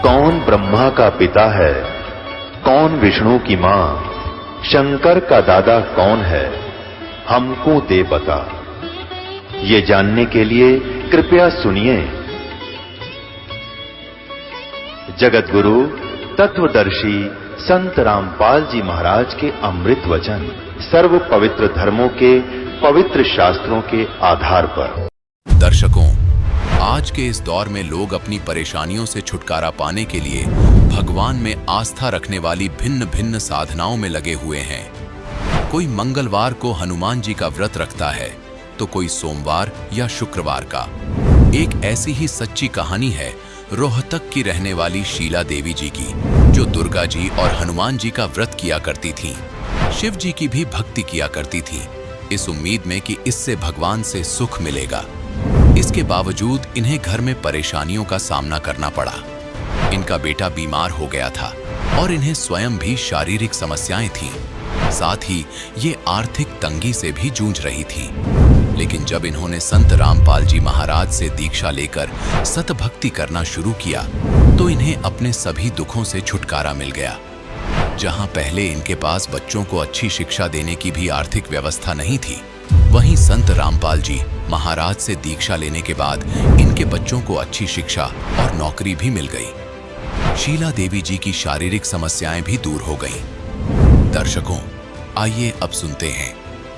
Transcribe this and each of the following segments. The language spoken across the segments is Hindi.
कौन ब्रह्मा का पिता है, कौन विष्णु की मां, शंकर का दादा कौन है, हमको दे बता। ये जानने के लिए कृपया सुनिए। जगत गुरु तत्वदर्शी संत रामपाल जी महाराज के अमृत वचन सर्व पवित्र धर्मों के पवित्र शास्त्रों के आधार पर। दर्शकों, आज के इस दौर में लोग अपनी परेशानियों से छुटकारा पाने के लिए भगवान में आस्था रखने वाली भिन्न भिन्न साधनाओं में लगे हुए हैं। कोई मंगलवार को हनुमान जी का व्रत रखता है तो कोई सोमवार या शुक्रवार का। एक ऐसी ही सच्ची कहानी है रोहतक की रहने वाली शीला देवी जी की, जो दुर्गा जी और हनुमान जी का व्रत किया करती थीं। शिव जी की भी भक्ति किया करती थीं, इस उम्मीद में कि इससे भगवान से सुख मिलेगा। इसके बावजूद इन्हें घर में परेशानियों का सामना करना पड़ा। इनका बेटा बीमार हो गया था और इन्हें स्वयं भी शारीरिक समस्याएं थीं। साथ ही ये आर्थिक तंगी से भी जूझ रही थी। लेकिन जब इन्होंने संत रामपाल जी महाराज से दीक्षा लेकर सतभक्ति करना शुरू किया तो इन्हें अपने सभी दुखों से छुटकारा मिल गया। जहां पहले इनके पास बच्चों को अच्छी शिक्षा देने की भी आर्थिक व्यवस्था नहीं थी, वहीं संत रामपाल जी महाराज से दीक्षा लेने के बाद इनके बच्चों को अच्छी शिक्षा और नौकरी भी मिल गई। शीला देवी जी की शारीरिक समस्याएं भी दूर हो गईं। दर्शकों, आइए अब सुनते हैं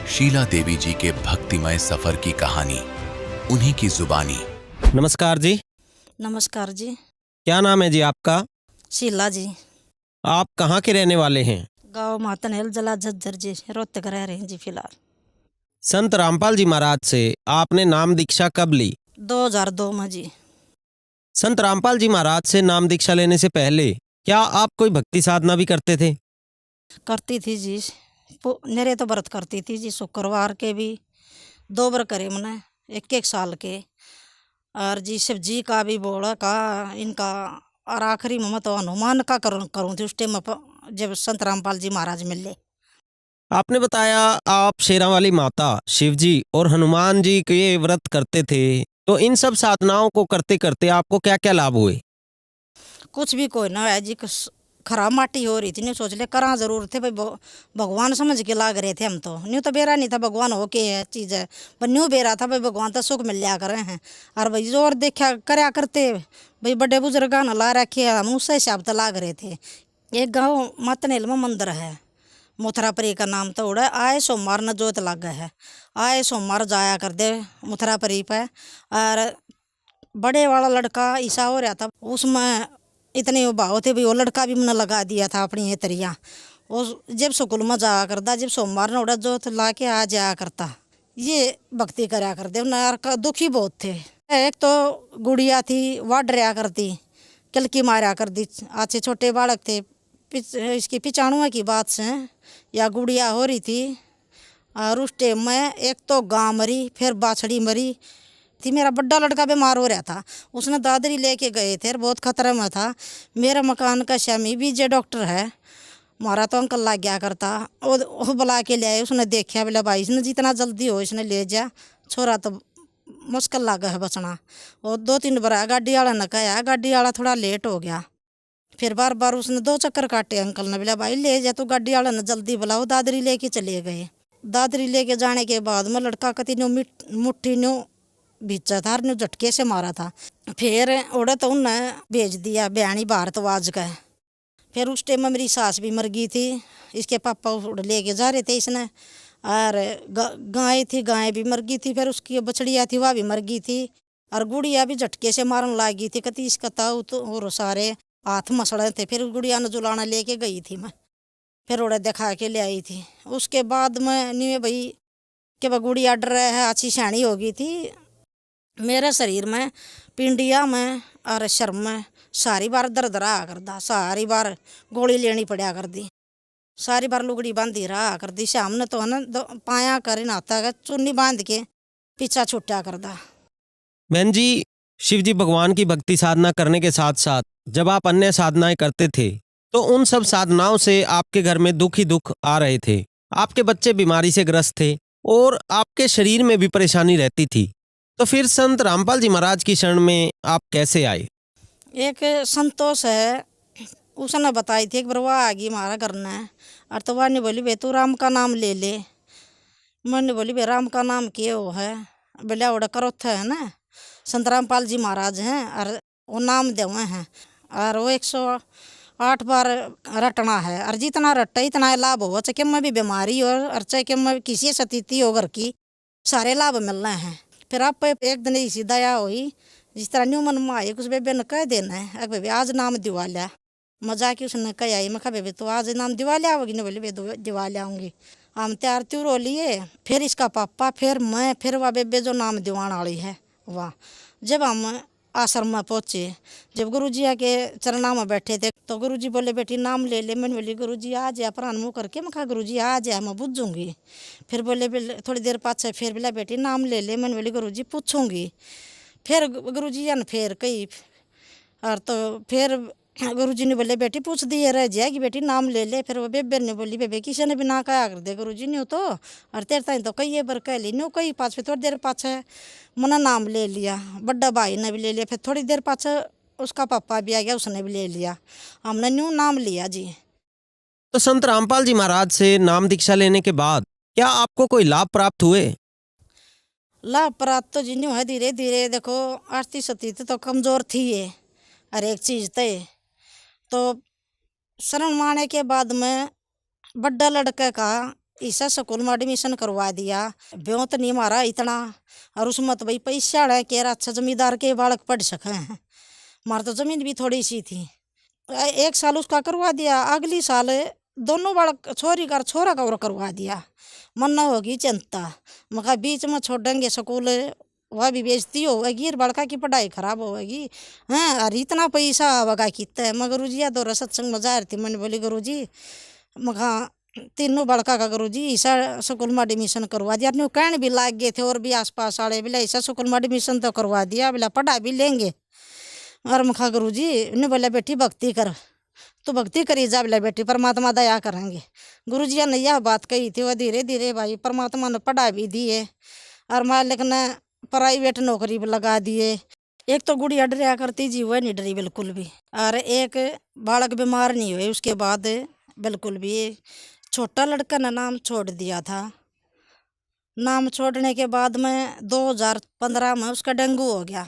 शीला देवी जी के भक्तिमय सफर की कहानी, उन्हीं की जुबानी। नमस्कार जी। नमस्कार जी। क्या नाम है जी आपका? शीला जी। आप कहाँ के रहने वाले हैं? गाँव मातनहेल जिला झज्जर जी, रोहतक रह रहे हैं जी फिलहाल। संत रामपाल जी महाराज से आपने नाम दीक्षा कब ली? 2002 में जी। संत रामपाल जी महाराज से नाम दीक्षा लेने से पहले क्या आप कोई भक्ति साधना भी करते थे? करती थी जी, मेरे तो व्रत करती थी जी। शुक्रवार के भी 2 बार करे मैंने, 1-1 साल के। और जी शिव जी का भी बोला का इनका, और आखिरी में तो हनुमान का करूँ थी उस टाइम जब संत रामपाल जी महाराज मिले। आपने बताया आप शेरा वाली माता, शिव जी और हनुमान जी के व्रत करते थे, तो इन सब साधनाओं को करते करते आपको क्या क्या लाभ हुए? कुछ भी कोई ना है जी, खराब माटी हो रही थी, नहीं सोच ले करा जरूर थे भाई, भगवान समझ के लाग रहे थे हम तो। न्यू तो बेरा नहीं था भगवान हो के है चीज़ है, पर न्यू बेरा था भाई भगवान तो सुख मिल लिया करे हैं। और भाई जोर देखा करया करते भाई, बड़े बुजुर्ग न ला रखे हम उससे हिसाब तो लाग रहे थे। एक गाँव मातनहेल में मंदिर है, मुथरापरी का नाम तो उड़ा। आए सोमवार न जोत लग है, आए सोमवार जाया कर दे मुथरापरी पे। और बड़े वाला लड़का ईसा हो रहा था, उसमें इतने भाव थे भाई, वो लड़का भी मैंने लगा दिया था अपनी ये तरिया। वो जब स्कूल में जाया करता, जब सोमवार न उड़ा जोत ला के आ जाया करता, ये भक्ति कराया करते। यार का दुखी बहुत थे। एक तो गुड़िया थी, वह डरिया करती, किलकी मारा करती। अच्छे छोटे बालक थे, इसकी 95 की बात से या गुड़िया हो रही थी। और उस टाइम में एक तो गाँ मरी, फिर बाछड़ी मरी थी। मेरा बड़ा लड़का बीमार हो रहा था, उसने दादरी लेके गए थे, बहुत खतरे में था। मेरा मकान का स्वामी भी जे डॉक्टर है, हमारा तो अंकल लग गया करता। वो बुला के ले आए, उसने देखा, बोला भाई इसने जितना जल्दी हो इसने ले जा, छोरा तो मुश्किल लगा है बचना। वो 2-3 बार गाड़ी वाला ने कहा, गाड़ी वाला थोड़ा लेट हो गया। फिर बार बार उसने 2 चक्कर काटे, अंकल ने बोला भाई ले जा, तो गाड़ी वाला ने जल्दी बुलाओ। दादरी लेके चले गए। दादरी लेके जाने के बाद में लड़का कति नो मुट्ठी नो भीचा था, नो झटके से मारा था। फिर उड़ा तो उनने भेज दिया बयानी भारतवाज का। फिर उस टाइम में मेरी सास भी मर गई थी, इसके पापा लेके जा रहे थे इसने। और गाय थी, गाय भी मर गई थी। फिर उसकी बछड़िया थी, वह भी मर गई थी। और गुड़िया भी झटके से मारने लग गई थी, कति इसका ताऊ तो और सारे हाथ मसड़े थे। फिर गुड़िया ने जुलाना लेके गई थी मैं, फिर उड़े दिखा के ले आई थी। उसके बाद में नहीं भाई कि वह गुड़िया डर है, अच्छी सियाणी हो गई थी। मेरे शरीर में, पिंडिया में और शर्म में सारी बार दर्द रहा करता, सारी बार गोली लेनी पड़ा कर दी, सारी बार लुगड़ी बांधी रहा कर दी। शाम ने तो है ना पाया कर नाता का चुन्नी बांध के पीछा छुट्टा कर दा। बहन जी, शिव जी भगवान की भक्ति साधना करने के साथ साथ जब आप अन्य साधनाएं करते थे तो उन सब साधनाओं से आपके घर में दुख ही दुख आ रहे थे। आपके बच्चे बीमारी से ग्रस्त थे और आपके शरीर में भी परेशानी रहती थी। तो फिर संत रामपाल जी महाराज की शरण में आप कैसे आए? एक संतोष है, उसने बताई थी एक बार, वह आ गई हमारा करना है। और तो वह नहीं बोली बे तू राम का नाम ले ले। मैंने बोली बे राम का नाम क्या वो है? बोले ओड़ा करोथा है ना, संत रामपाल जी महाराज हैं और वो नाम देवे हैं। और वो 108 बार रटना है, और जितना रटे इतना लाभ हो, चाहे में भी बीमारी और चाहे में किसी स्थिति हो घर की, सारे लाभ मिलना है। फिर आप एक दिन ऐसी दया हुई, जिस तरह न्यू मन में आई, उस बेबे ने कह देना है अरे बेबे आज नाम दिवा लिया। मजाक ही उसने कह आई, मैं कहा बेबे तो आज नाम दिवा लिया होगी? नहीं बोली बे दिवा लियाऊंगी। हम तैयार त्योर हो लिए, फिर इसका पापा, फिर मैं, फिर वह बेबे जो नाम दीवान वाली है वाह। जब हम आश्रम में पहुँचे, जब गुरुजी आके चरणा में बैठे थे, तो गुरुजी बोले बेटी नाम ले ले। मैंने बोली गुरुजी आ जाए प्राण मुँह करके। मैं कहा गुरुजी आ जाए मैं बुझूंगी। फिर बोले थोड़ी देर पाछे फिर बोला बेटी नाम ले ले। मैंने बोली गुरुजी पूछूंगी। फिर गुरुजी ने फिर कही, और तो फिर गुरुजी ने बोले बेटी पूछ दिए रह जाएगी बेटी नाम ले ले। फिर वो बेबे ने बोली बेबे किसी ने भी ना कहा कर दे गुरुजी ने तो, और तेरे ताई तो कई बार कह ली नो कही। पाछ फिर थोड़ी देर पाछे मना नाम ले लिया, बड़ा भाई ने भी ले लिया। फिर थोड़ी देर पाछे उसका पापा भी आ गया, उसने भी ले लिया, हमने न्यू नाम लिया जी। तो संत रामपाल जी महाराज से नाम दीक्षा लेने के बाद क्या आपको कोई लाभ प्राप्त हुए? लाभ प्राप्त तो जी न्यू है, धीरे धीरे देखो आर्थिक स्थिति तो कमजोर थी है हर एक चीज़ तय। तो शरण माने के बाद में बड़ा लड़के का ईसा स्कूल में एडमिशन करवा दिया। ब्यों तो नहीं मारा इतना, और उसमें तो भाई पैसा है कि अच्छा जमींदार के बालक पढ़ सके हैं। हमारा तो ज़मीन भी थोड़ी सी थी। 1 साल उसका करवा दिया, अगली साल दोनों बालक छोरी का छोरा का और करवा दिया। मन न होगी चिंता, मगर बीच में छोड़ेंगे स्कूल, वह भी बेइज्जती होगी, बड़का की पढ़ाई खराब होगी हैं, और इतना पैसा आवेगा कितना। मैं गुरुजी दो सत्संग में जा रही थी। मैंने बोली गुरुजी मगा तीनों बड़का का गुरुजी ऐसा स्कूल में एडमिशन करवा दिया। न्यू कहने भी लाग गए थे और भी आसपास वाले, बोले ऐसा स्कूल में एडमिशन तो करवा दिया, बोला पढ़ा भी लेंगे। और मखा गुरुजी ने बोला बेटी भक्ति कर, तो भक्ति करी जा, बोला बेटी परमात्मा दया करेंगे। गुरुजी ने यह बात कही थी। वह धीरे धीरे भाई परमात्मा ने पढ़ा भी दिए, और मालिक ने प्राइवेट नौकरी भी लगा दिए। एक तो गुड़िया डरिया करती जी, वह नहीं डरी बिल्कुल भी, और एक बालक बीमार नहीं हुए उसके बाद बिल्कुल भी। छोटा लड़का ने नाम छोड़ दिया था। नाम छोड़ने के बाद में 2015 में उसका डेंगू हो गया।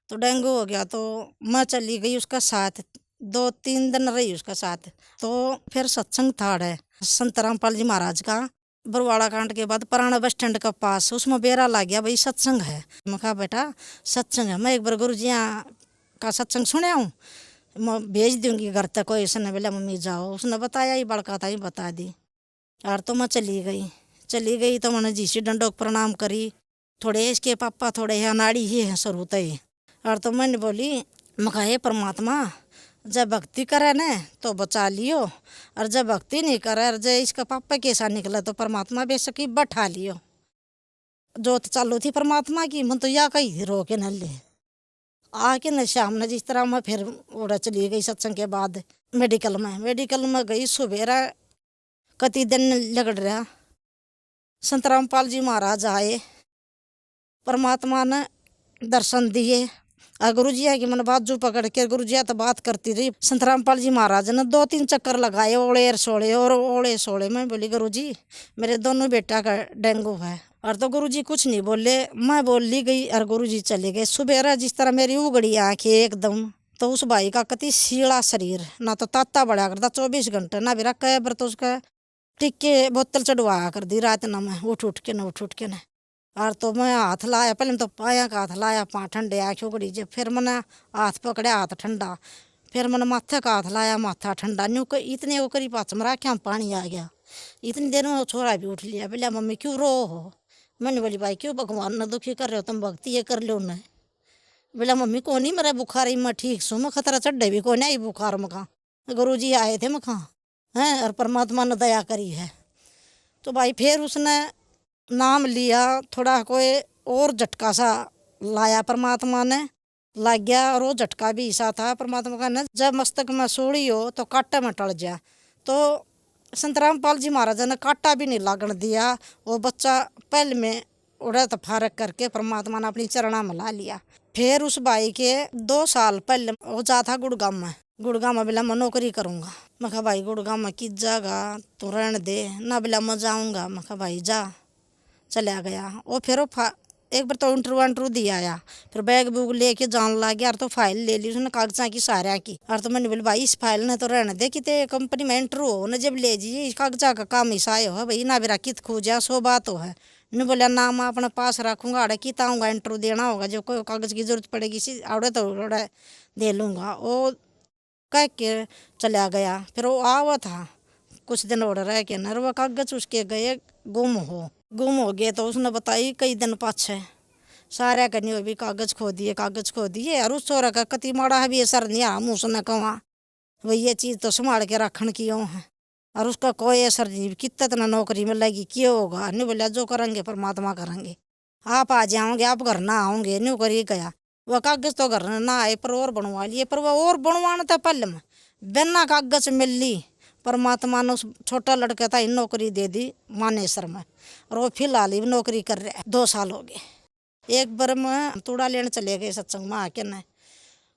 तो डेंगू हो गया तो मैं चली गई उसका साथ, 2-3 दिन रही उसका साथ। तो फिर सत्संग था संत रामपाल जी महाराज का, बरवाड़ा कांड के बाद पुराना बस स्टैंड का पास, उसमें बेरा लग गया भाई सत्संग है। मैं कहा बेटा सत्संग है, मैं एक बार गुरुजी का सत्संग सुने हूँ, मैं भेज दूंगी घर तक। कोई उसने बोला मम्मी जाओ, उसने बताया ही बड़का था ही बता दी। और तो मैं चली गई तो मैंने जीसी डंडों को प्रणाम करी। थोड़े इसके पापा थोड़े है अनाड़ी ही है शुरू ही। और तो मैंने बोली मैं कहा हे परमात्मा, जब भक्ति करे न तो बचा लियो, और जब भक्ति नहीं करे और जब इसका पापा कैसा निकला तो परमात्मा बेशक ही बैठा लियो। जोत चालू थी परमात्मा की, मन तो या कही रोके न ले आके न शाम ने जिस तरह मैं फिर उड़ा चली गई सत्संग के बाद मेडिकल में गई। सुबेरा कति दिन लगड़ रहा, संत रामपाल जी महाराज आए, परमात्मा ने दर्शन दिए। और गुरुजी की मन बाजू पकड़ के गुरुजी तो बात करती रही। संत रामपाल जी महाराज ने 2-3 चक्कर लगाए ओले सोले और ओले सोले। मैं बोली गुरुजी मेरे दोनों बेटा का डेंगू है। और तो गुरुजी कुछ नहीं बोले, मैं बोल ली गई और गुरुजी चले गए। सुबह जिस तरह मेरी उगड़ी आँखें एकदम, तो उस भाई का कति सीला शरीर, ना तो ताता बढ़ा करता 24 घंटे, ना भी रखा बर तो उसका टिक्के बोतल चढ़वा कर दी रात ना, मैं उठ के न। और तो मैं हाथ लाया, पहले तो पाया का हाथ लाया, पाँ ठंडे आँखें उगड़ी जे, फिर मैंने हाथ पकड़े हाथ ठंडा, फिर मैंने माथे का हाथ लाया माथा ठंडा। न्यू इतने वो करी पाँच मरा क्या पानी आ गया। इतनी देर में वो छोरा भी उठ लिया, बोला मम्मी क्यों रो हो। मैंने बोली भाई क्यों भगवान ने दुखी कर रहे हो, तुम भक्ति ये कर लो न। बोला मम्मी को नहीं मेरा बुखार, मैं ठीक सू, मैं खतरा चढ़े भी कोई नहीं बुखार। मखा गुरुजी आए थे मखा हैं, और परमात्मा ने दया करी है। तो भाई फिर उसने नाम लिया, थोड़ा कोई और झटका सा लाया परमात्मा ने, लग गया। और वो झटका भी ऐसा था परमात्मा का न, जब मस्तक में सोड़ी हो तो कांटे में टल जा। तो संत रामपाल जी महाराज ने कांटा भी नहीं लागण दिया। वो बच्चा पहले में उड़ा तो फारक करके परमात्मा ने अपनी चरणा में ला लिया। फिर उस भाई के 2 साल पहले वो जा था गुड़गांव में बोला मैं नौकरी करूँगा। मैं कहा भाई गुड़गांव में किस जगह तो रहने दे ना, बोला मैं जाऊँगा। मैं कहा भाई जा, चला गया। और फिर वो एक बार तो इंटरव्यू दिया आया, फिर बैग बुग लेके जान लग गया। और तो फाइल ले ली उसने कागजा की सारा की। और तो मैंने बोला भाई इस फाइल ने तो रहने दे कि कंपनी में इंटरव्यू हो न जब ले जी कागजा का काम ही सायो है भाई ना, मेरा कित खोजा सो बात हो है। ने बोला ना मैं अपने पास रखूँगा, आड़े किता आऊँगा इंटरव्यू देना होगा, जब कोई कागज़ की जरूरत पड़ेगी आड़े तो दे लूँगा। वो कह के चला गया। फिर वो आवा था कुछ दिन और रह के न, वो कागज उसके गए गुम हो गए। तो उसने बताई कई दिन पाछे सारा करनी हो भी कागज खो दिए। और उस छोरा का कति माड़ा है भी सर नहीं आ मुँह सुना कहा भाई ये चीज़ तो संभाल के रखन की है। और उसका कोई असर नहीं, कितना नौकरी में लगी क्यों होगा। नहीं बोला जो करेंगे परमात्मा करेंगे, आप आ जाओगे आप घर ना आओगे। नहीं करिए गया वह कागज तो घर ना आए पर और बनवा लिए। पर वह और बनवाना था पहले में बिना कागज मिल ली। परमात्मा ने उस छोटा लड़का था नौकरी दे दी मानेसर में, और वो फिलहाल ही नौकरी कर रहा है 2 साल हो गए। एक बार मैं तूड़ा लेने चले गए सत्संग में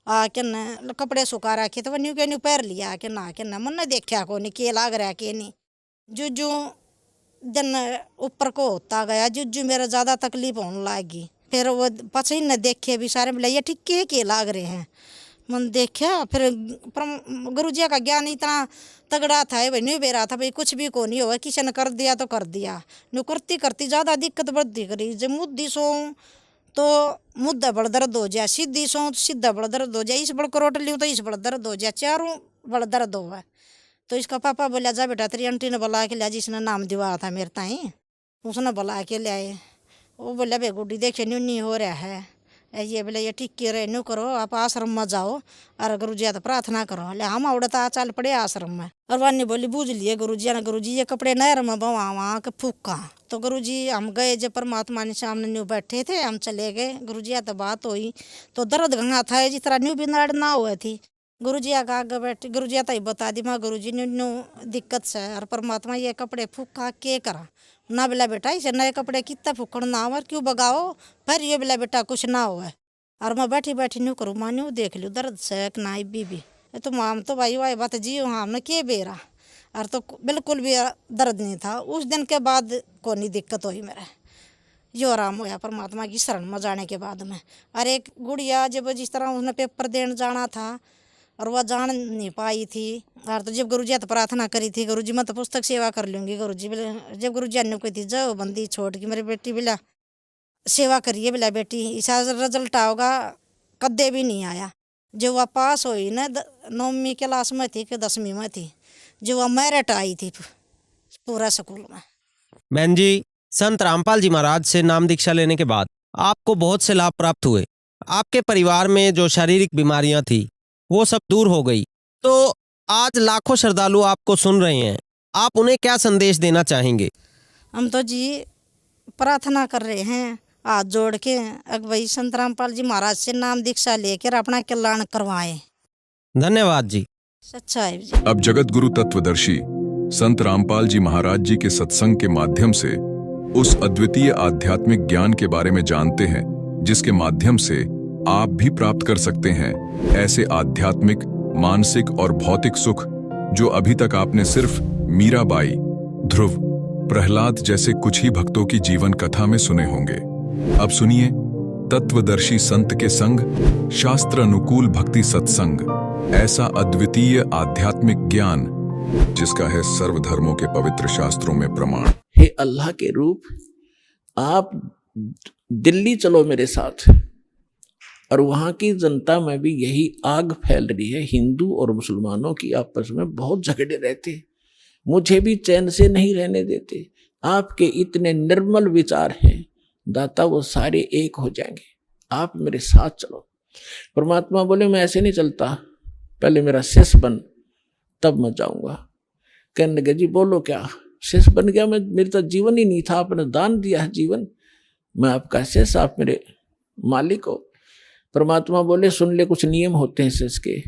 आके न कपड़े सुखा रखे तो न्यू के न्यू पैर लिया आके ना मन ने देखा को नहीं के लाग रहा के नहीं। जू दिन ऊपर को होता गया जू मेरा ज़्यादा तकलीफ होने लगी। फिर वो पछी न देखे भी सारे बोले ये ठीक के लाग रहे हैं। मन देखा फिर गुरुजी का ज्ञान इतना तगड़ा था भाई नहीं बेरा था भाई कुछ भी को नहीं होगा, किसी ने कर दिया तो कर दिया। न्यू करती ज़्यादा दिक्कत बढ़ती करी। जब मुद्दी सो तो मुद्दा बड़ दर्द हो जाए, सीधी सो तो सीधा बड़ दर्द हो जाए, इस बड़ करोट लियो तो इस बड़ दर्द हो जाए, चारों बड़ दर्द हो है। तो इसका पापा बोला जा बेटा तेरी आंटी ने बुला के लिया जिसने नाम दिवा था मेरे ताई, उसने बुला के ले आए। वो बोला बे गुड्डी देखे न्यू नहीं हो रहा है ये बोले ये ठीक रहे न्यू करो आप आश्रम में जाओ और गुरुजी तो प्रार्थना करो। ले हम उड़ता चल पड़े आश्रम में। और वानी बोली बूझ लिए गुरुजी ने, गुरुजी ये कपड़े नहर में बवा वहाँ के फूका। तो गुरुजी हम गए जब परमात्मा ने सामने न्यू बैठे थे हम चले गए। गुरुजी तो बात हुई तो दर्द गंगा था जिस तरह न्यू बिनाड़ ना हुए थी। गुरुजी का आगे बैठे गुरुजी तो बता दी माँ गुरुजी न्यू दिक्कत से और परमात्मा ये कपड़े फूका के करा ना। बोला बेटा इसे नए कपड़े कितना फूकड़ ना हो क्यों बगाओ फिर ये बोला बेटा कुछ ना हो। और मैं बैठी न्यू करूँ माँ न्यू देख लूँ दर्द से ना बीबी तो माम तो भाई वाई बात जी हाँ हमने के बेरा। और तो बिल्कुल भी दर्द नहीं था। उस दिन के बाद को नहीं दिक्कत हुई मेरा, यो आराम होया परमात्मा की शरण में जाने के बाद में। और एक गुड़िया जब जिस तरह उसने पेपर देने जाना था और वह जान नहीं पाई थी। और तो जब गुरुजी तो प्रार्थना करी थी गुरुजी मैं तो पुस्तक सेवा कर लूँगी। गुरुजी बोले जब गुरुजी ने कोई थी जाओ बंदी छोड़ के मेरी बेटी बोला सेवा करिए बोला बेटी ऐसा रिजल्ट आओगा कदे भी नहीं आया। जो वह पास हुई ना 9वीं क्लास में थी कि 10वीं में थी, जो वह मेरिट आई थी पूरा स्कूल में। बहन जी संत रामपाल जी महाराज से नाम दीक्षा लेने के बाद आपको बहुत से लाभ प्राप्त हुए। आपके परिवार में जो शारीरिक बीमारियां थी वो सब दूर हो गई। तो आज लाखों श्रद्धालु आपको सुन रहे हैं, आप उन्हें क्या संदेश देना चाहेंगे? हम तो जी प्रार्थना कर रहे हैं हाथ जोड़ के भाई संत रामपाल जी महाराज से नाम दीक्षा लेकर अपना कल्याण करवाएं। धन्यवाद जी। सच्चा है जी। अब जगत गुरु तत्वदर्शी संत रामपाल जी महाराज जी के सत्संग के माध्यम से उस अद्वितीय आध्यात्मिक ज्ञान के बारे में जानते हैं जिसके माध्यम से आप भी प्राप्त कर सकते हैं ऐसे आध्यात्मिक, मानसिक और भौतिक सुख जो अभी तक आपने सिर्फ मीराबाई, ध्रुव, प्रहलाद जैसे कुछ ही भक्तों की जीवन कथा में सुने होंगे। अब सुनिए तत्वदर्शी संत के संग शास्त्र अनुकूल भक्ति सत्संग, ऐसा अद्वितीय आध्यात्मिक ज्ञान जिसका है सर्वधर्मों के पवित्र शास्त्रों में प्रमाण। हे अल्लाह के रूप, आप दिल्ली चलो मेरे साथ, और वहाँ की जनता में भी यही आग फैल रही है। हिंदू और मुसलमानों की आपस में बहुत झगड़े रहते, मुझे भी चैन से नहीं रहने देते। आपके इतने निर्मल विचार हैं दाता, वो सारे एक हो जाएंगे, आप मेरे साथ चलो। परमात्मा बोले मैं ऐसे नहीं चलता, पहले मेरा शिष्य बन तब मैं जाऊंगा। कहने लगे जी बोलो क्या? शिष्य बन गया मैं, मेरा तो जीवन ही नहीं था, आपने दान दिया है जीवन, मैं आपका शिष्य, आप मेरे मालिक हो। परमात्मा बोले सुन ले, कुछ नियम होते हैं शिष्य के,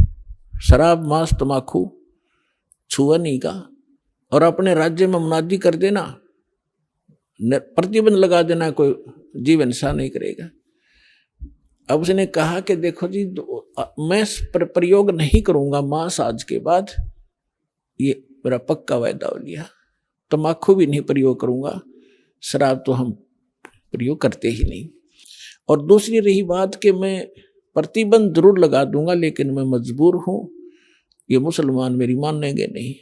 शराब, मांस, तमाकू छुआ नहीं का, और अपने राज्य में मुनादी कर देना, प्रतिबंध लगा देना, कोई जीवन ऐसा नहीं करेगा। अब उसने कहा कि देखो जी, मैं प्रयोग नहीं करूंगा मांस आज के बाद, ये मेरा पक्का वायदा हो लिया। तम्बाकू भी नहीं प्रयोग करूंगा, शराब तो हम प्रयोग करते ही नहीं। और दूसरी रही बात कि मैं प्रतिबंध जरूर लगा दूंगा, लेकिन मैं मजबूर हूं, ये मुसलमान मेरी मानेंगे नहीं,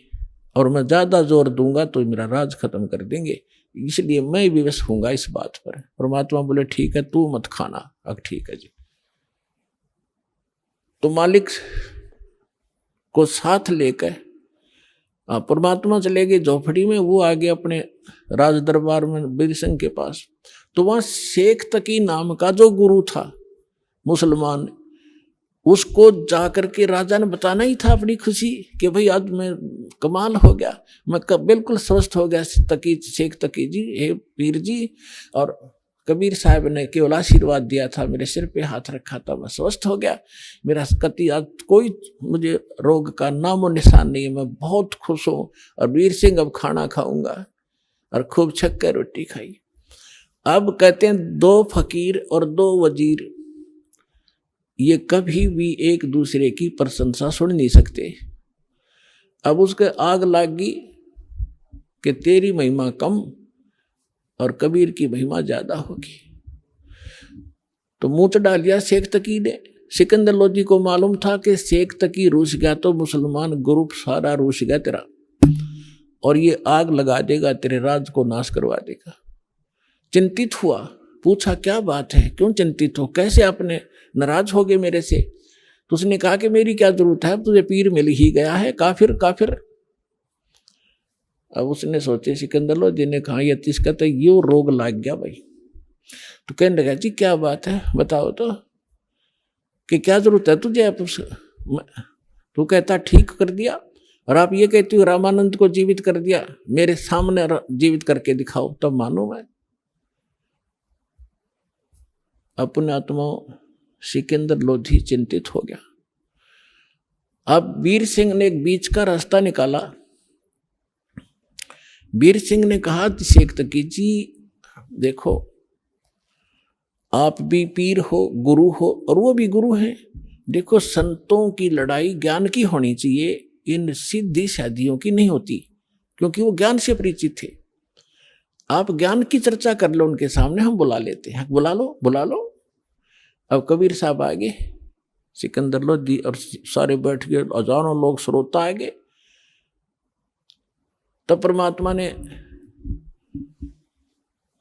और मैं ज्यादा जोर दूंगा तो मेरा राज खत्म कर देंगे, इसलिए मैं विवश हूंगा इस बात पर। परमात्मा बोले ठीक है, तू मत खाना। अब ठीक है जी। तो मालिक को साथ लेकर परमात्मा चले गए झोपड़ी में, वो आगे अपने राज दरबार में वीर सिंह के पास। तो वहां शेख तकी नाम का जो गुरु था मुसलमान, उसको जाकर के राजा ने बताना ही था अपनी खुशी कि भाई आज मैं कमाल हो गया, मैं बिल्कुल स्वस्थ हो गया तकी, शेख तकी जी, हे पीर जी। और कबीर साहब ने केवल आशीर्वाद दिया था, मेरे सिर पे हाथ रखा था, मैं स्वस्थ हो गया, मेरा कति आज कोई मुझे रोग का नामो निशान नहीं है, मैं बहुत खुश हूँ। और वीर सिंह अब खाना खाऊंगा, और खूब छक कर रोटी खाई। अब कहते हैं 2 फकीर और 2 वजीर ये कभी भी एक दूसरे की प्रशंसा सुन नहीं सकते। अब उसके आग लागी कि तेरी महिमा कम और कबीर की महिमा ज्यादा होगी। तो मुंह चढ़ा लिया शेख तकी ने। सिकंदर लोधी को मालूम था कि शेख तकी रूस गया तो मुसलमान ग्रुप सारा रूस गया तेरा, और ये आग लगा देगा, तेरे राज को नाश करवा देगा। चिंतित हुआ, पूछा क्या बात है, क्यों चिंतित हो, कैसे आपने नाराज हो गए मेरे से? तो उसने कहा कि मेरी क्या जरूरत है, तुझे पीर मिल ही गया है, काफिर काफिर। अब उसने सोचे सिकंदर लोधी ने कहा ये तिसका तो ये रोग लाग गया भाई। तो कहने लगा जी क्या बात है बताओ तो, कि क्या जरूरत है तुझे? तू कहता ठीक कर दिया, और आप ये कहती हो रामानंद को जीवित कर दिया, मेरे सामने जीवित करके दिखाओ तब मानो मैं। अपने आत्मा सिकंदर लोधी चिंतित हो गया। अब वीर सिंह ने एक बीच का रास्ता निकाला। वीर सिंह ने कहा शेख तकी जी देखो, आप भी पीर हो, गुरु हो, और वो भी गुरु हैं। देखो संतों की लड़ाई ज्ञान की होनी चाहिए, इन सिद्धि शादियों की नहीं होती, क्योंकि वो ज्ञान से परिचित थे। आप ज्ञान की चर्चा कर लो उनके सामने, हम बुला लेते हैं, बुला लो बुला लो। अब कबीर साहब आ गए, सिकंदर लोधी और सारे बैठ गए, हजारों लोग श्रोता आ गए। तब परमात्मा ने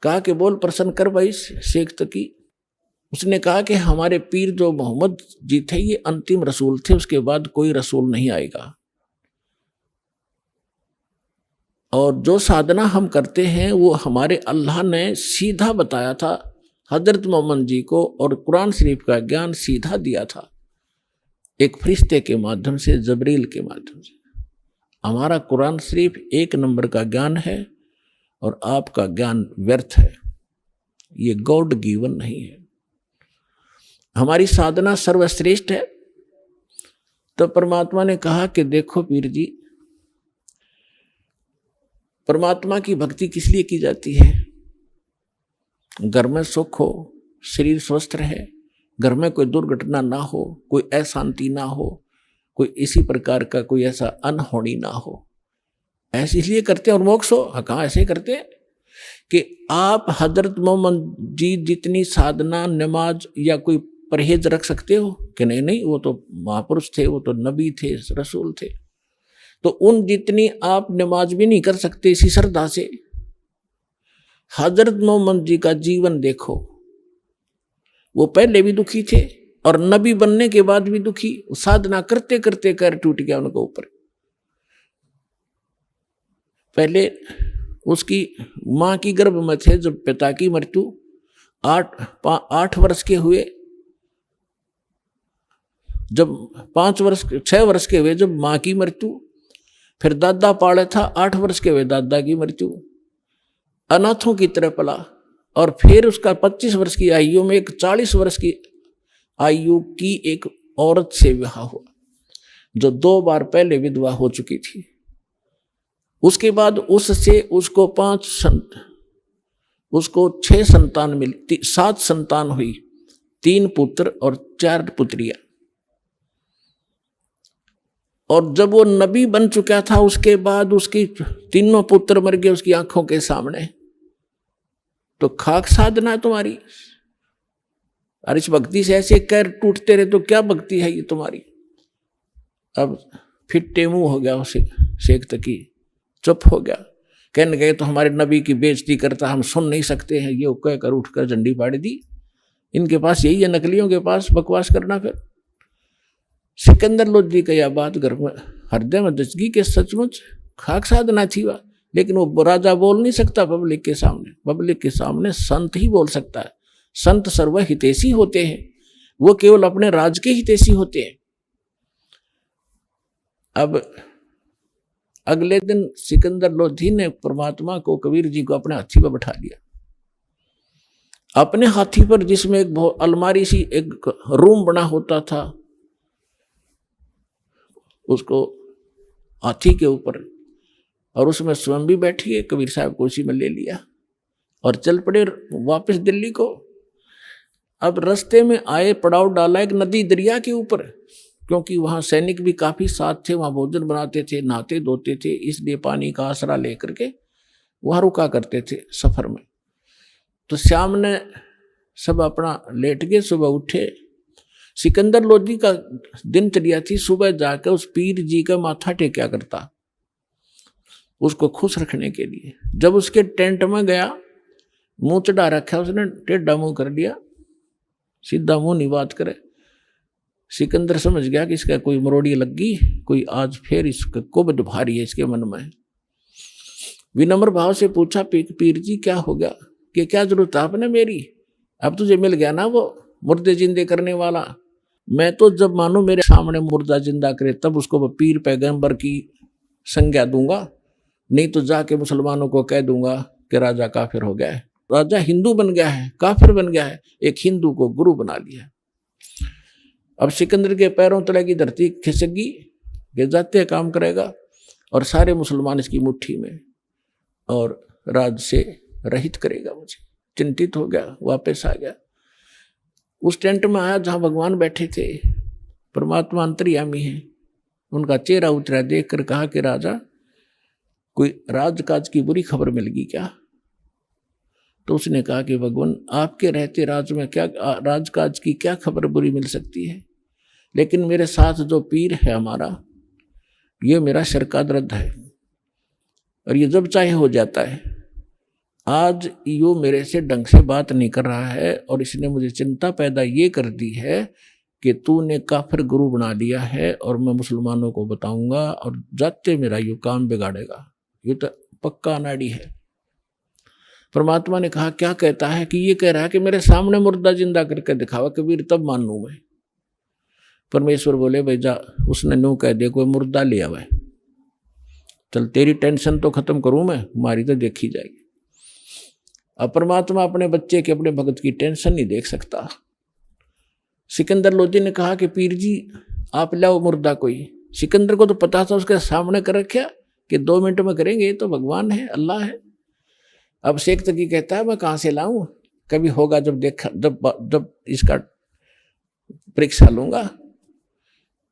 कहा कि बोल प्रसन्न कर भाई शेख तकी। उसने कहा कि हमारे पीर जो मोहम्मद जी थे ये अंतिम रसूल थे, उसके बाद कोई रसूल नहीं आएगा, और जो साधना हम करते हैं वो हमारे अल्लाह ने सीधा बताया था हजरत मोहम्मद जी को, और कुरान शरीफ का ज्ञान सीधा दिया था एक फरिश्ते के माध्यम से, जबरील के माध्यम से। हमारा कुरान शरीफ 1 नंबर का ज्ञान है, और आपका ज्ञान व्यर्थ है, ये गॉड गिवन नहीं है। हमारी साधना सर्वश्रेष्ठ है। तो परमात्मा ने कहा कि देखो पीर जी, परमात्मा की भक्ति किस लिए की जाती है? घर में सुख हो, शरीर स्वस्थ रहे, घर में कोई दुर्घटना ना हो, कोई अशांति ना हो, कोई इसी प्रकार का कोई ऐसा अनहोनी ना हो, ऐसे इसलिए करते हैं। और मोक्ष हो, हाँ कहाँ ऐसे करते हैं कि आप हजरत मोहम्मद जी जितनी साधना, नमाज या कोई परहेज रख सकते हो कि नहीं? नहीं, वो तो महापुरुष थे, वो तो नबी थे, रसूल थे, तो उन जितनी आप नमाज भी नहीं कर सकते इसी श्रद्धा से। हजरत मोहम्मद जी का जीवन देखो, वो पहले भी दुखी थे और नबी बनने के बाद भी दुखी, साधना करते करते पैर टूट गया उनके ऊपर। पहले उसकी मां की गर्भ में थे जब पिता की मृत्यु, 8 वर्ष के हुए, जब 6 वर्ष के हुए जब मां की मृत्यु, फिर दादा पाले था, 8 वर्ष के हुए दादा की मृत्यु, अनाथों की तरह पला, और फिर उसका 25 वर्ष की आयु में एक 40 वर्ष की आयु की एक औरत से विवाह हुआ, जो 2 बार पहले विधवा हो चुकी थी। उसके बाद उससे उसको 6 संतान मिली, 7 संतान हुई, 3 पुत्र और 4 पुत्रियां। और जब वो नबी बन चुका था उसके बाद उसकी तीनों पुत्र मर गए उसकी आंखों के सामने। तो खाक साधना तुम्हारी, और इस भक्ति से ऐसे कैर टूटते रहे तो क्या भक्ति है ये तुम्हारी। अब फिर टेमू हो गया उसे शेख तकी, चुप हो गया। कहने गए तो हमारे नबी की बेइज्जती करता, हम सुन नहीं सकते हैं, ये कहकर उठकर झंडी फाड़ दी। इनके पास यही है, नकलियों के पास बकवास करना। फिर सिकंदर लोधी का यह बात घर में हृदय में दचगी के सचमुच खाक साधना थी वह। लेकिन वो राजा बोल नहीं सकता पब्लिक के सामने। पब्लिक के सामने संत ही बोल सकता है। संत सर्व हितैषी होते हैं, वो केवल अपने राज के हितैषी होते हैं। अब अगले दिन सिकंदर लोधी ने परमात्मा को, कबीर जी को अपने हाथी पर बैठा लिया। अपने हाथी पर, जिसमें एक अलमारी सी एक रूम बना होता था, उसको हाथी के ऊपर, और उसमें स्वयं भी बैठी है, कबीर साहब को उसी में ले लिया और चल पड़े वापस दिल्ली को। अब रास्ते में आए, पड़ाव डाला एक नदी दरिया के ऊपर, क्योंकि वहाँ सैनिक भी काफ़ी साथ थे, वहाँ भोजन बनाते थे, नहाते धोते थे, इसलिए पानी का आसरा लेकर के वहाँ रुका करते थे सफ़र में। तो शाम ने सब अपना लेट गए, सुबह उठे। सिकंदर लोधी का दिनचर्या थी सुबह जाकर उस पीर जी का माथा टेक्या करता, उसको खुश रखने के लिए। जब उसके टेंट में गया, मुंह चढ़ा रखा, उसने टेढ़ा मुंह कर लिया, सीधा मुंह नहीं बात करे। सिकंदर समझ गया कि इसका कोई मरोड़ी लग गई, कोई आज फिर इसका कुबद भारी है इसके मन में। विनम्र भाव से पूछा, पीर जी क्या हो गया, कि क्या जरूरत है आपने मेरी? अब तुझे मिल गया ना वो मुर्दे जिंदे करने वाला। मैं तो जब मानो मेरे सामने मुर्दा जिंदा करे तब उसको पीर पैगंबर की संज्ञा दूंगा, नहीं तो जाके मुसलमानों को कह दूंगा कि राजा काफिर हो गया है। राजा हिंदू बन गया है, काफिर बन गया है, एक हिंदू को गुरु बना लिया। अब सिकंदर के पैरों तले की धरती खिसकी कि जाते काम करेगा और सारे मुसलमान इसकी मुट्ठी में, और राज से रहित करेगा मुझे। चिंतित हो गया, वापस आ गया। उस टेंट में आया जहां भगवान बैठे थे, परमात्मा अंतर्यामी है। उनका चेहरा उतरा, देख कर कहा कि राजा, कोई राजकाज की बुरी खबर मिल गई क्या? तो उसने कहा कि भगवान, आपके रहते राज में क्या राजकाज की क्या खबर बुरी मिल सकती है, लेकिन मेरे साथ जो पीर है हमारा, ये मेरा शर का दर्द है और ये जब चाहे हो जाता है। आज यो मेरे से ढंग से बात नहीं कर रहा है और इसने मुझे चिंता पैदा ये कर दी है कि तूने काफिर गुरु बना लिया है और मैं मुसलमानों को बताऊंगा और जाते मेरा यो काम बिगाड़ेगा। ये तो पक्का अनाड़ी है। परमात्मा ने कहा, क्या कहता है? कि ये कह रहा है कि मेरे सामने मुर्दा जिंदा करके दिखावा कबीर, तब मानूं मैं। परमेश्वर बोले, भाई जा, उसने नो कह दे कोई मुर्दा ले आवे, चल तेरी टेंशन तो खत्म करूं मैं, हमारी तो देखी जाएगी। अब परमात्मा अपने बच्चे के, अपने भगत की टेंशन नहीं देख सकता। सिकंदर लोधी ने कहा कि पीर जी आप लाओ मुर्दा कोई। सिकंदर को तो पता था उसके सामने कर रखा कि 2 मिनट में करेंगे, तो भगवान है, अल्लाह है। अब शेख तकी कहता है, मैं कहाँ से लाऊं, कभी होगा जब देखा, जब इसका परीक्षा लूंगा।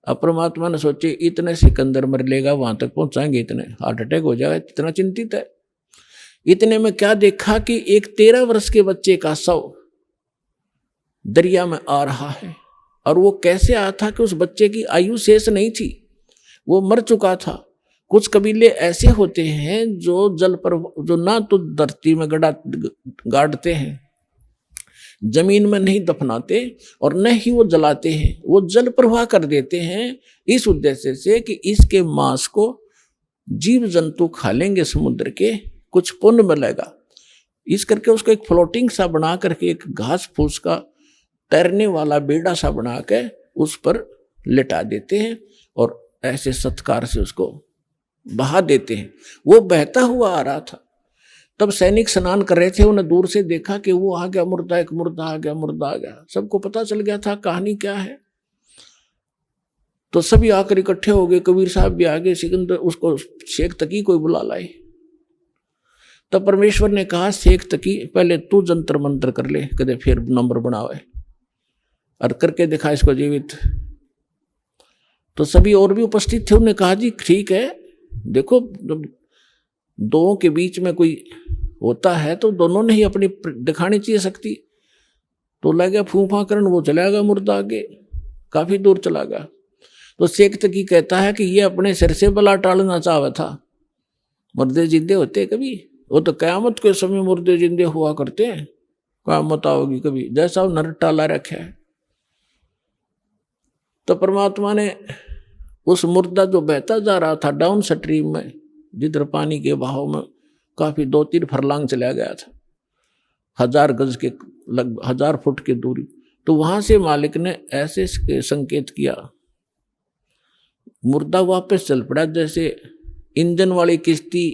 अब परमात्मा ने सोचे, इतने सिकंदर मर लेगा, वहां तक पहुंचाएंगे, इतने हार्ट अटैक हो जाएगा, इतना चिंतित है। इतने में क्या देखा कि एक 13 वर्ष के बच्चे का शव दरिया में आ रहा है। और वो कैसे आया था कि उस बच्चे की आयु शेष नहीं थी, वो मर चुका था। कुछ कबीले ऐसे होते हैं जो जल पर, जो ना तो धरती में गाड़ते हैं, जमीन में नहीं दफनाते और न ही वो जलाते हैं, वो जल प्रवाह कर देते हैं इस उद्देश्य से कि इसके मांस को जीव जंतु खा लेंगे समुद्र के, कुछ पुण्य मिलेगा। इस करके उसको एक फ्लोटिंग सा बना करके, एक घास फूस का तैरने वाला बेड़ा सा बना के उस पर लिटा देते हैं और ऐसे सत्कार से उसको बहा देते हैं। वो बहता हुआ आ रहा था। तब सैनिक स्नान कर रहे थे, उन्हें दूर से देखा कि वो आ गया मुर्दा, एक मुर्दा आ गया, मुर्दा आ गया। सबको पता चल गया था कहानी क्या है। तो सभी आकर इकट्ठे हो गए, कबीर साहब भी आ गए, सिकंदर उसको शेख तकी कोई बुला लाए। तब परमेश्वर ने कहा, शेख तकी पहले तू जंतर मंत्र कर ले, कदे फिर नंबर बनावे। और करके दिखा इसको जीवित। तो सभी और भी उपस्थित थे, उन्होंने कहा जी ठीक है, देखो दो के बीच में कोई होता है तो दोनों ने ही अपनी दिखानी चाहिए शक्ति। तो लगा फूफा करन, वो चला गया मुर्दा आगे, काफी दूर चला गया। तो शेख तकी कहता है कि ये अपने सिर से बला टालना चाहता था। मुर्दे जिंदे होते कभी, वो तो कयामत के समय मुर्दे जिंदे हुआ करते हैं, कयामत आओगी कभी, जैसा वो नर टाला रखा है। तो परमात्मा ने उस मुर्दा जो बहता जा रहा था डाउन स्ट्रीम में, जिधर पानी के बहाव में काफी 2-3 फरलांग चला गया था, 1000 गज के लगभग 1000 फुट की दूरी, तो वहां से मालिक ने ऐसे संकेत किया, मुर्दा वापस चल पड़ा जैसे इंजन वाली किश्ती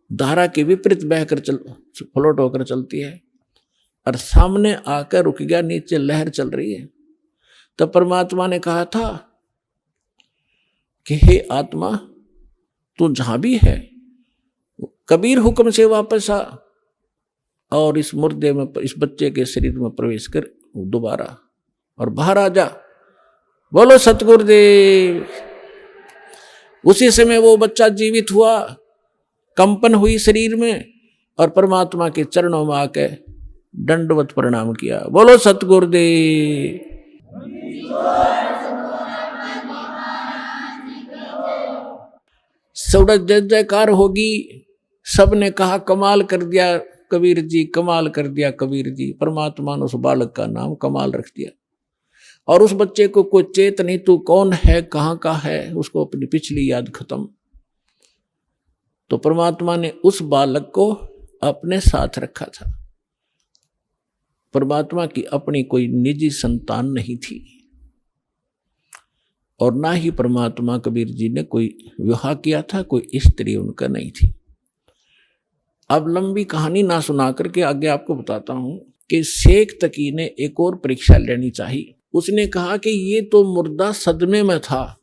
धारा के विपरीत बहकर फ्लोट होकर चलती है, और सामने आकर रुक गया, नीचे लहर चल रही है। तब परमात्मा ने कहा था कि हे आत्मा, तू जहां भी है कबीर हुक्म से वापस आ और इस मुर्दे में, इस बच्चे के शरीर में प्रवेश कर दोबारा और बाहर आ जा। बोलो सतगुरुदेव। उसी समय वो बच्चा जीवित हुआ, कंपन हुई शरीर में, और परमात्मा के चरणों में आके दंडवत प्रणाम किया। बोलो सतगुरुदेव। सौड़ा जय जयकार होगी। सबने कहा कमाल कर दिया कबीर जी, कमाल कर दिया कबीर जी। परमात्मा ने उस बालक का नाम कमाल रख दिया। और उस बच्चे को कोई चेत नहीं, तू कौन है, कहाँ का है, उसको अपनी पिछली याद खत्म। तो परमात्मा ने उस बालक को अपने साथ रखा था। परमात्मा की अपनी कोई निजी संतान नहीं थी, और ना ही परमात्मा कबीर जी ने कोई विवाह किया था, कोई स्त्री उनका नहीं थी। अब लंबी कहानी ना सुना करके आगे आपको बताता हूं कि शेख तकी ने एक और परीक्षा लेनी चाहिए। उसने कहा कि ये तो मुर्दा सदमे में था,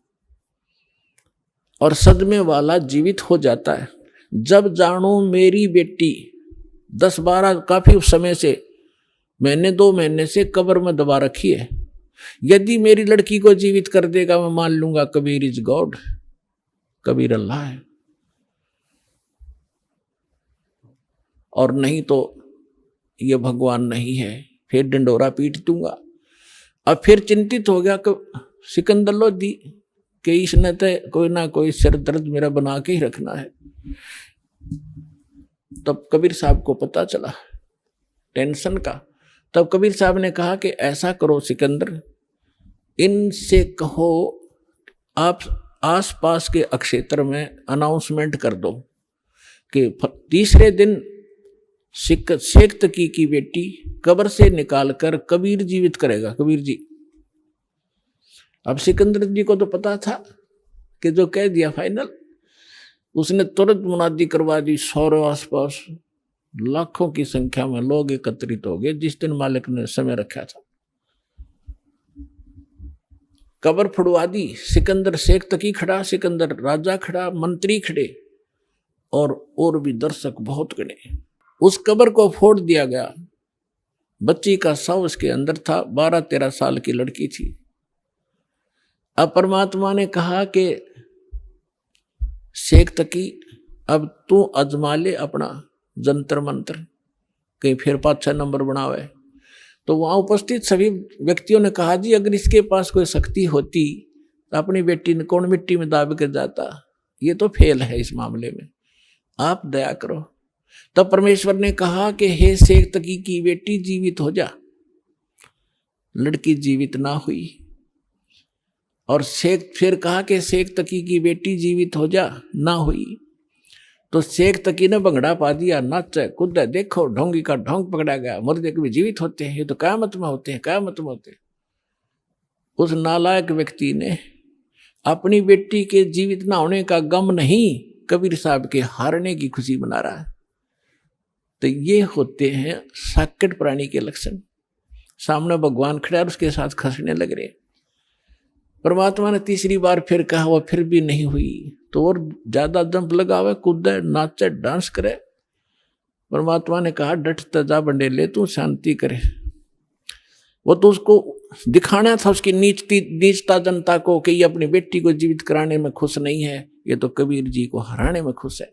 और सदमे वाला जीवित हो जाता है। जब जानो मेरी बेटी 10-12 काफी उस समय से, महीने 2 महीने से कब्र में दबा रखी है, यदि मेरी लड़की को जीवित कर देगा मैं मान लूंगा कबीर इज गॉड, कबीर अल्लाह है, और नहीं तो ये भगवान नहीं है, फिर डंडोरा पीट दूंगा। अब फिर चिंतित हो गया सिकंदर लोधी कि इसने तो कोई ना कोई सिर दर्द मेरा बना के ही रखना है। तब कबीर साहब को पता चला टेंशन का। तब कबीर साहब ने कहा कि ऐसा करो सिकंदर, इनसे कहो आप आसपास के अक्षेत्र में अनाउंसमेंट कर दो कि तीसरे दिन शेख तकी की बेटी कब्र से निकालकर कबीर जीवित करेगा, कबीर जी। अब सिकंदर जी को तो पता था कि जो कह दिया फाइनल। उसने तुरंत मुनादी करवा दी। सौरों आसपास लाखों की संख्या में लोग एकत्रित हो गए जिस दिन मालिक ने समय रखा था। कब्र फुड़वा दी। सिकंदर शेख तकी खड़ा, सिकंदर राजा खड़ा, मंत्री खड़े और भी दर्शक बहुत गणे। उस कब्र को फोड़ दिया गया। बच्ची का शव उसके अंदर था। 12-13 साल की लड़की थी। अब परमात्मा ने कहा कि शेख तकी अब तू अजमा ले अपना जंतर मंत्र, कहीं फिर 5-6 नंबर बनावे। तो वहां उपस्थित सभी व्यक्तियों ने कहा जी अगर इसके पास कोई शक्ति होती तो अपनी बेटी ने कौन मिट्टी में दाब के जाता, ये तो फेल है इस मामले में, आप दया करो। तब परमेश्वर ने कहा कि हे शेख तकी की बेटी जीवित हो जा। लड़की जीवित ना हुई। और शेख फिर कहा कि शेख तकी की बेटी जीवित हो जा, ना हुई। तो शेख तकी ने भंगड़ा पा दिया, नाचे कूदे, देखो ढोंगी का ढोंग पकड़ा गया। मुर्दे कभी जीवित होते हैं, ये तो कयामत में होते हैं, कयामत में होते हैं। उस नालायक व्यक्ति ने अपनी बेटी के जीवित ना होने का गम नहीं, कबीर साहब के हारने की खुशी मना रहा है। तो ये होते हैं साकेट प्राणी के लक्षण। सामने भगवान खड़ा और उसके साथ खसने लग रहे। परमात्मा ने तीसरी बार फिर कहा, वो फिर भी नहीं हुई। तो और ज्यादा जंप लगावे, कूदे, नाचे, डांस करे। परमात्मा ने कहा डट तजा बंडेले, तू शांति करे। वो तो उसको दिखाना था उसकी नीचता जनता को कि ये अपनी बेटी को जीवित कराने में खुश नहीं है, ये तो कबीर जी को हराने में खुश है।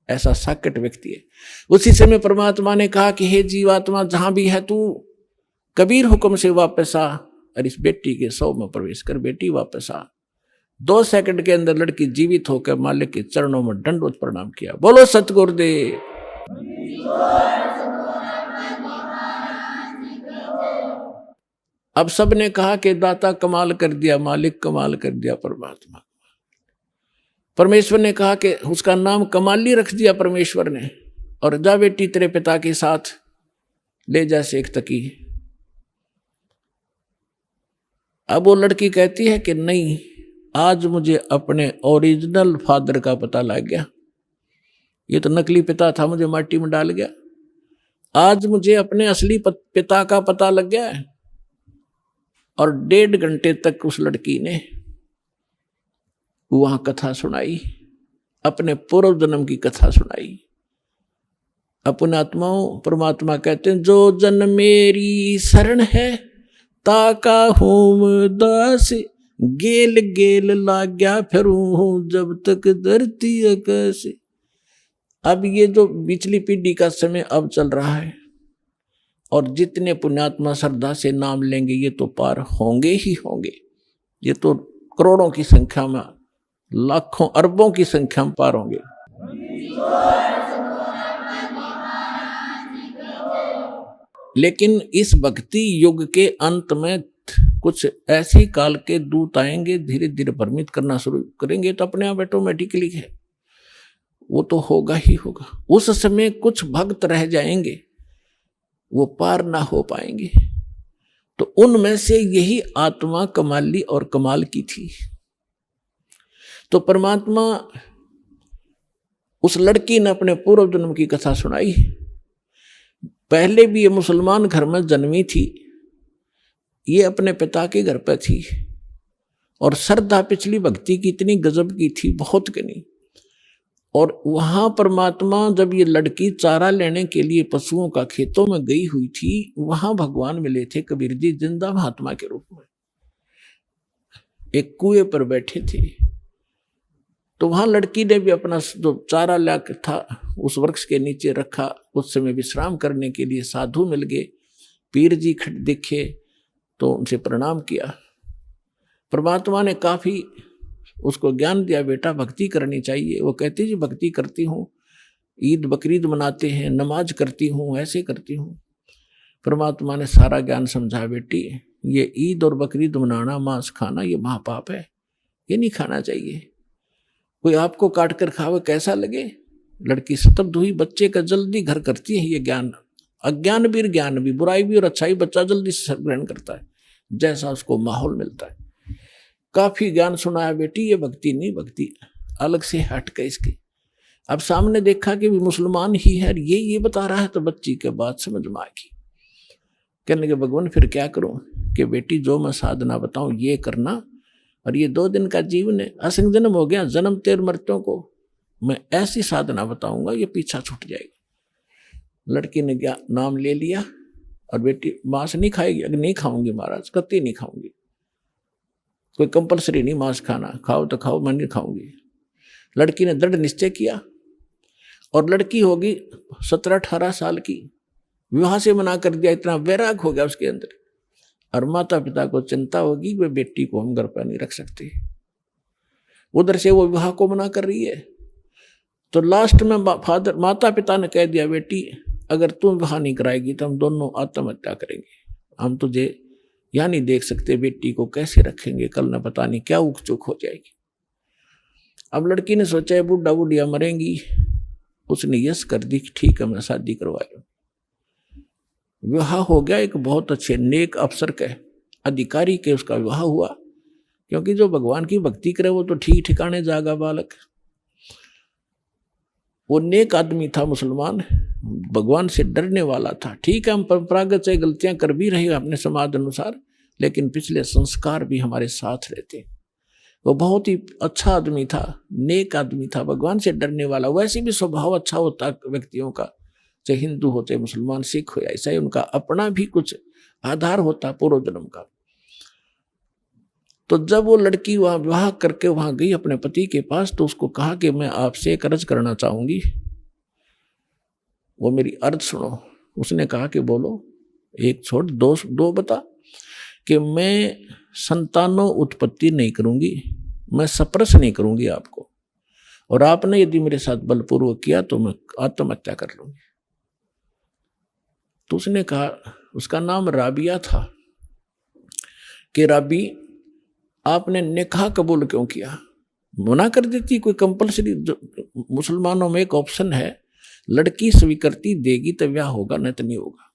ऐसा साकट व्यक्ति है। उसी समय परमात्मा ने कहा कि हे जीवात्मा, जहां भी है तू कबीर हुक्म से वापस आ और इस बेटी के शव में प्रवेश कर। बेटी वापस आ। 2 सेकंड के अंदर लड़की जीवित होकर मालिक के चरणों में दंडवत प्रणाम किया। बोलो सतगुरुदेव। अब सबने कहा कि दाता कमाल कर दिया, मालिक कमाल कर दिया, परमात्मा। परमेश्वर ने कहा कि उसका नाम कमाली रख दिया परमेश्वर ने, और जा बेटी तेरे पिता के साथ ले जा शेख तकी। अब वो लड़की कहती है कि नहीं, आज मुझे अपने ओरिजिनल फादर का पता लग गया, ये तो नकली पिता था, मुझे माटी में डाल गया। आज मुझे अपने असली पिता का पता लग गया है। और 1.5 घंटे तक उस लड़की ने वहां कथा सुनाई, अपने पूर्व जन्म की कथा सुनाई। अपने आत्माओं, परमात्मा कहते हैं, जो जन मेरी शरण है ताका होम दास, गेल गेल लाग्या फिरूं जब तक धरती आकाश। अब ये जो पिछली पीढ़ी का समय अब चल रहा है, और जितने पुण्यात्मा श्रद्धा से नाम लेंगे ये तो पार होंगे ही होंगे। ये तो करोड़ों की संख्या में, लाखों अरबों की संख्या में पार होंगे। लेकिन इस भक्ति युग के अंत में कुछ ऐसी काल के दूत आएंगे, धीरे धीरे भ्रमित करना शुरू करेंगे, तो अपने आप ऑटोमेटिकली है, वो तो होगा ही होगा। उस समय कुछ भक्त रह जाएंगे, वो पार ना हो पाएंगे। तो उनमें से यही आत्मा कमाली और कमाल की थी। तो परमात्मा, उस लड़की ने अपने पूर्व जन्म की कथा सुनाई। पहले भी ये मुसलमान घर में जन्मी थी, ये अपने पिता के घर पर थी, और श्रद्धा पिछली भक्ति की इतनी गजब की थी, बहुत कनी। और वहां परमात्मा, जब ये लड़की चारा लेने के लिए पशुओं का खेतों में गई हुई थी, वहां भगवान मिले थे कबीर जी जिंदा महात्मा के रूप में। एक कुएं पर बैठे थे, तो वहां लड़की ने भी अपना जो चारा लाकर था उस वृक्ष के नीचे रखा। उस समय विश्राम करने के लिए साधु मिल गए, पीर जी दिखे, तो उनसे प्रणाम किया। परमात्मा ने काफी उसको ज्ञान दिया, बेटा भक्ति करनी चाहिए। वो कहती जी भक्ति करती हूँ, ईद बकरीद मनाते हैं, नमाज करती हूँ, ऐसे करती हूँ। परमात्मा ने सारा ज्ञान समझा, बेटी ये ईद और बकरीद मनाना, मांस खाना, ये महापाप है, ये नहीं खाना चाहिए। कोई आपको काट कर खावे कैसा लगे? लड़की स्तब्ध हुई। बच्चे का जल्दी घर करती है ये ज्ञान, अज्ञान भी ज्ञान भी, बुराई भी और अच्छाई बच्चा जल्दी से ग्रहण करता है, जैसा उसको माहौल मिलता है। काफी ज्ञान सुनाया, बेटी ये भक्ति नहीं, भक्ति अलग से हट के इसकी। अब सामने देखा कि भी मुसलमान ही है, ये बता रहा है, तो बच्ची के बात समझ में आएगी। कहने के भगवान फिर क्या करूं कि बेटी जो मैं साधना बताऊं ये करना, और ये 2 दिन का जीवन है, असंग जन्म हो गया, जन्म तेर मृत्यों को मैं ऐसी साधना बताऊंगा ये पीछा छूट जाएगा। लड़की ने क्या नाम ले लिया, और बेटी मांस नहीं खाएगी। अगर नहीं खाऊंगी महाराज, कत्ती नहीं खाऊंगी, कोई कंपलसरी नहीं मांस खाना, खाओ तो खाओ, मैं नहीं खाऊंगी। लड़की ने दृढ़ निश्चय किया, और लड़की होगी 17-18 साल की, विवाह से मना कर दिया। इतना वैराग हो गया उसके अंदर, और माता पिता को चिंता होगी वे बेटी को हम घर पर नहीं रख सकते। उधर से वो विवाह को मना कर रही है, तो लास्ट में माता पिता ने कह दिया, बेटी अगर तुम विवाह नहीं कराएगी तो हम दोनों आत्महत्या करेंगे, हम तुझे यहाँ नहीं देख सकते, बेटी को कैसे रखेंगे, कल न पता नहीं क्या उक चुक हो जाएगी। अब लड़की ने सोचा है बुढ़ा बुढ़िया मरेंगी, उसने यस कर दी, ठीक है मैं शादी करवा लूं। विवाह हो गया, एक बहुत अच्छे नेक अफसर के अधिकारी के उसका विवाह हुआ, क्योंकि जो भगवान की भक्ति करे वो तो ठीक ठिकाने जागा बालक। वो नेक आदमी था, मुसलमान, भगवान से डरने वाला था। ठीक है हम परंपरागत से गलतियां कर भी रहे अपने समाज अनुसार, लेकिन पिछले संस्कार भी हमारे साथ रहते। वो बहुत ही अच्छा आदमी था, नेक आदमी था, भगवान से डरने वाला। वैसे भी स्वभाव अच्छा होता व्यक्तियों का, चाहे हिंदू हो, चाहे मुसलमान, सिख हो या ईसाई, उनका अपना भी कुछ आधार होता पूर्व जन्म का। तो जब वो लड़की वहां विवाह करके वहां गई अपने पति के पास, तो उसको कहा कि मैं आपसे एक अर्ज करना चाहूंगी, वो मेरी अर्ज सुनो। उसने कहा कि बोलो, एक छोड़ दो बता। कि मैं संतानों उत्पत्ति नहीं करूंगी, मैं सप्रस नहीं करूंगी आपको, और आपने यदि मेरे साथ बलपूर्वक किया तो मैं आत्महत्या कर लूंगी। तो उसने कहा, उसका नाम राबिया था, कि राबी आपने निकाह कबूल क्यों किया? मना कर देती, कोई कंपलसरी, मुसलमानों में एक ऑप्शन है, लड़की स्वीकृति देगी तो ब्याह होगा, नहीं तो नहीं होगा।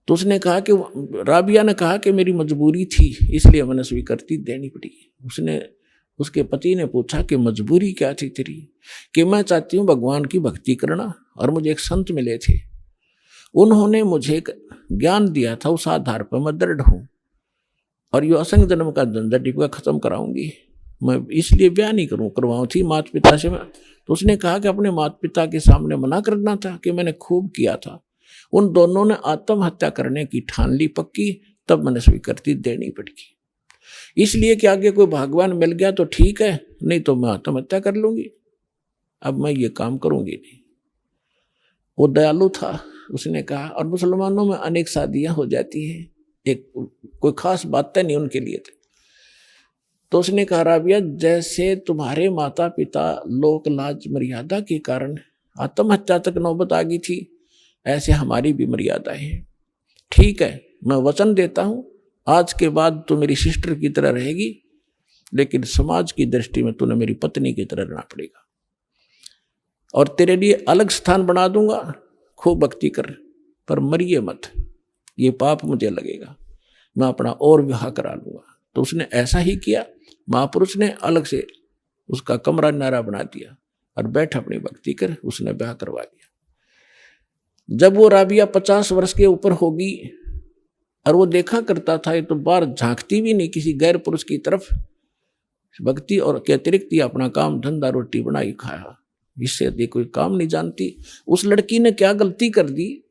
तो उसने कहा कि राबिया ने कहा कि मेरी मजबूरी थी इसलिए मैंने स्वीकृति देनी पड़ी। उसके पति ने पूछा कि मजबूरी क्या थी तेरी? कि मैं चाहती हूँ भगवान की भक्ति करना, और मुझे एक संत मिले थे, उन्होंने मुझे ज्ञान दिया था, उस आधार पर मैं दृढ़ हूँ, और यो असंग जन्म का झंझट का खत्म कराऊंगी, मैं इसलिए ब्याह नहीं करवाऊँ थी माता पिता से मैं। तो उसने कहा कि अपने माता पिता के सामने मना करना था कि मैंने खूब किया था। उन दोनों ने आत्महत्या करने की ठान ली पक्की, तब मैंने स्वीकृति देनी पड़ेगी। इसलिए कि आगे कोई भगवान मिल गया तो ठीक है, नहीं तो मैं आत्महत्या कर लूंगी, अब मैं ये काम करूंगी नहीं। वो दयालु था, उसने कहा। और मुसलमानों में अनेक शादियां हो जाती है, एक कोई खास बातें नहीं उनके लिए थे। तो उसने कहा, राबिया जैसे तुम्हारे माता पिता लोक लाज मर्यादा के कारण आत्महत्या तक नौबत आ गई थी, ऐसे हमारी भी मर्यादाएं हैं। ठीक है, मैं वचन देता हूं, आज के बाद तू मेरी सिस्टर की तरह रहेगी, लेकिन समाज की दृष्टि में तूने मेरी पत्नी की तरह रहना पड़ेगा, और तेरे लिए अलग स्थान बना दूंगा, खूब भक्ति कर, पर मरिए मत, ये पाप मुझे लगेगा, मैं अपना और विवाह करा लूंगा। तो उसने ऐसा ही किया। महापुरुष ने अलग से उसका कमरा नारा बना दिया और बैठ अपनी भक्ति कर, उसने ब्याह करवा दिया। जब वो राबिया 50 वर्ष के ऊपर होगी, और वो देखा करता था, ये तो बाहर झांकती भी नहीं किसी गैर पुरुष की तरफ, भक्ति और के अतिरिक्त ही अपना काम धंधा रोटी बनाई खाया, इससे अधिक कोई काम नहीं जानती। उस लड़की ने क्या गलती कर दी,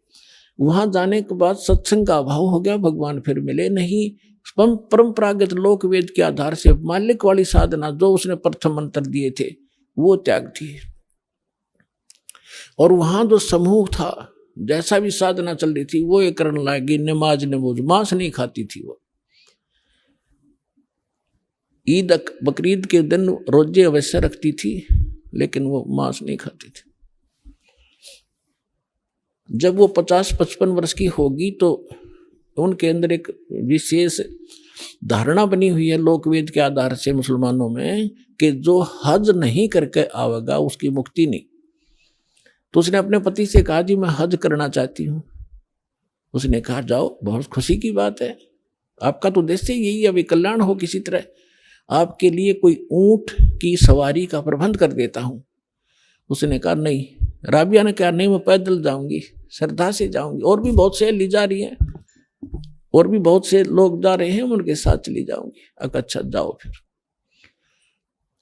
वहां जाने के बाद सत्संग का अभाव हो गया, भगवान फिर मिले नहीं। परंपरागत लोक वेद के आधार से मालिक वाली साधना जो उसने प्रथम मंत्र दिए थे वो त्याग थी। और वहां जो समूह था, जैसा भी साधना चल रही थी वो ये करने लगी, नमाज नमोज, मांस नहीं खाती थी वो। ईद बकरीद के दिन रोजे अवश्य रखती थी, लेकिन वो मांस नहीं खाती थी। जब वो 50-55 वर्ष की होगी तो उनके अंदर एक विशेष धारणा बनी हुई है लोकवेद के आधार से मुसलमानों में, कि जो हज नहीं करके आवेगा उसकी मुक्ति नहीं। तो उसने अपने पति से कहा, जी मैं हज करना चाहती हूँ। उसने कहा, जाओ, बहुत खुशी की बात है, आपका तो उद्देश्य यही अभी कल्याण हो किसी तरह, आपके लिए कोई ऊंट की सवारी का प्रबंध कर देता हूँ। उसने कहा नहीं। राबिया ने कहा, नहीं मैं पैदल जाऊंगी, श्रद्धा से जाऊंगी, और भी बहुत से ली जा रही हैं, और भी बहुत से लोग जा रहे हैं, उनके साथ चली जाऊंगी। अच्छा जाओ फिर।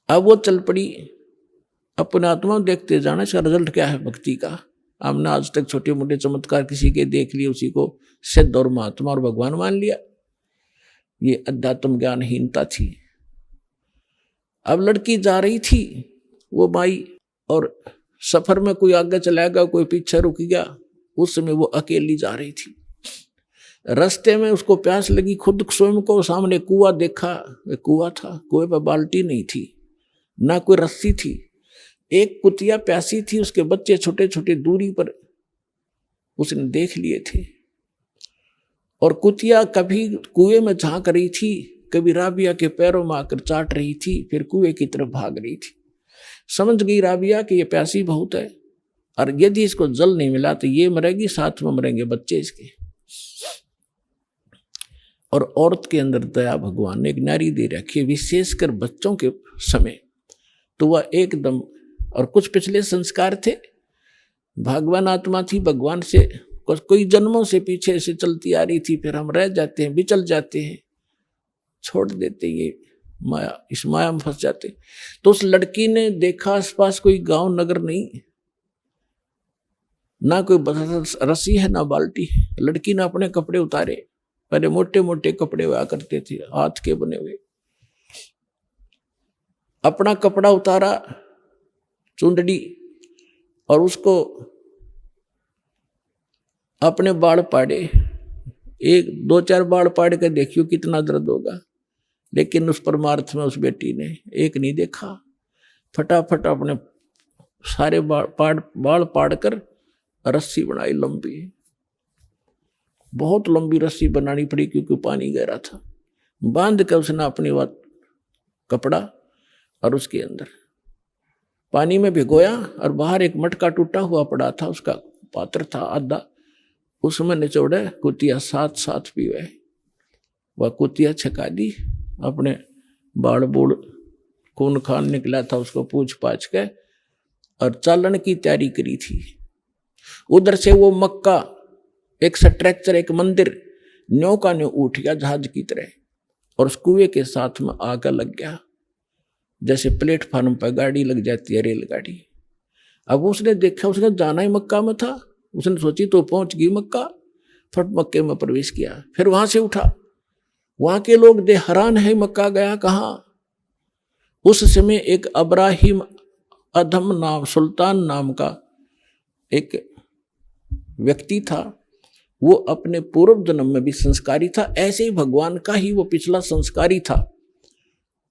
अब वो चल पड़ी, अपने आत्मा देखते जाना इसका रिजल्ट क्या है भक्ति का। हमने आज तक छोटे मोटे चमत्कार किसी के देख लिए, उसी को सिद्ध और महात्मा और भगवान मान लिया। ये अध्यात्म ज्ञानहीनता थी। अब लड़की जा रही थी, वो माई, और सफर में कोई आगे चला गया, कोई पीछे रुक गया, उस समय वो अकेली जा रही थी। रास्ते में उसको प्यास लगी, खुद स्वयं को सामने कुआं देखा, कुआं था, कुएं पर बाल्टी नहीं थी, ना कोई रस्सी थी। एक कुतिया प्यासी थी, उसके बच्चे छोटे छोटे दूरी पर उसने देख लिए थे, और कुतिया कभी कुएं में झांक रही थी, कभी राबिया के पैरों में आकर चाट रही थी, फिर कुएं की तरफ भाग रही थी। समझ गई राबिया कि ये प्यासी बहुत है, और यदि इसको जल नहीं मिला तो ये मरेगी, साथ में मरेंगे बच्चे इसके। और औरत के अंदर दया भगवान ने एक नारी दे रखी है, विशेषकर बच्चों के समय, तो वह एकदम, और कुछ पिछले संस्कार थे, भगवान आत्मा थी, भगवान से कोई जन्मों से पीछे से चलती आ रही थी, फिर हम रह जाते हैं, बिचल जाते हैं, छोड़ देते, ये माया, इस माया में फंस जाते। तो उस लड़की ने देखा आसपास कोई गांव नगर नहीं, ना कोई रस्सी है ना बाल्टी है। लड़की ने अपने कपड़े उतारे, पहले मोटे मोटे कपड़े हुआ करते थे हाथ के बने हुए, अपना कपड़ा उतारा चुंदड़ी, और उसको अपने बाल पाड़े, 1-2-4 बाल पाड़ के देखियो कितना दर्द होगा। लेकिन उस परमार्थ में उस बेटी ने एक नहीं देखा, फटाफट अपने सारे बाल पाड़ कर रस्सी बनाई लंबी, बहुत लंबी रस्सी बनानी पड़ी क्योंकि पानी गहरा था। बांध कर उसने अपनी बात कपड़ा और उसके अंदर पानी में भिगोया, और बाहर एक मटका टूटा हुआ पड़ा था, उसका पात्र था आधा, उसमें निचोड़े कुतिया साथ साथ पीवे। वह कुतिया छका दी, अपने बाड़ बूढ़ खून खान निकला था उसको पूछ पाछ के, और चालन की तैयारी करी थी। उधर से वो मक्का एक स्ट्रक्चर, एक मंदिर न्यों का न्यों उठ गया जहाज की तरह, और उस कुएं के साथ में आकर लग गया, जैसे प्लेटफार्म पर गाड़ी लग जाती है, रेलगाड़ी। अब उसने देखा, उसने जाना ही मक्का में था, उसने सोची तो पहुंच गई मक्का, फट मक्के में प्रवेश किया। फिर वहां से उठा, वहां के लोग दे हैरान है, मक्का गया कहाँ। उस समय एक अब्राहिम अधम नाम, सुल्तान नाम का एक व्यक्ति था, वो अपने पूर्व जन्म में भी संस्कारी था, ऐसे ही भगवान का ही वो पिछला संस्कारी था।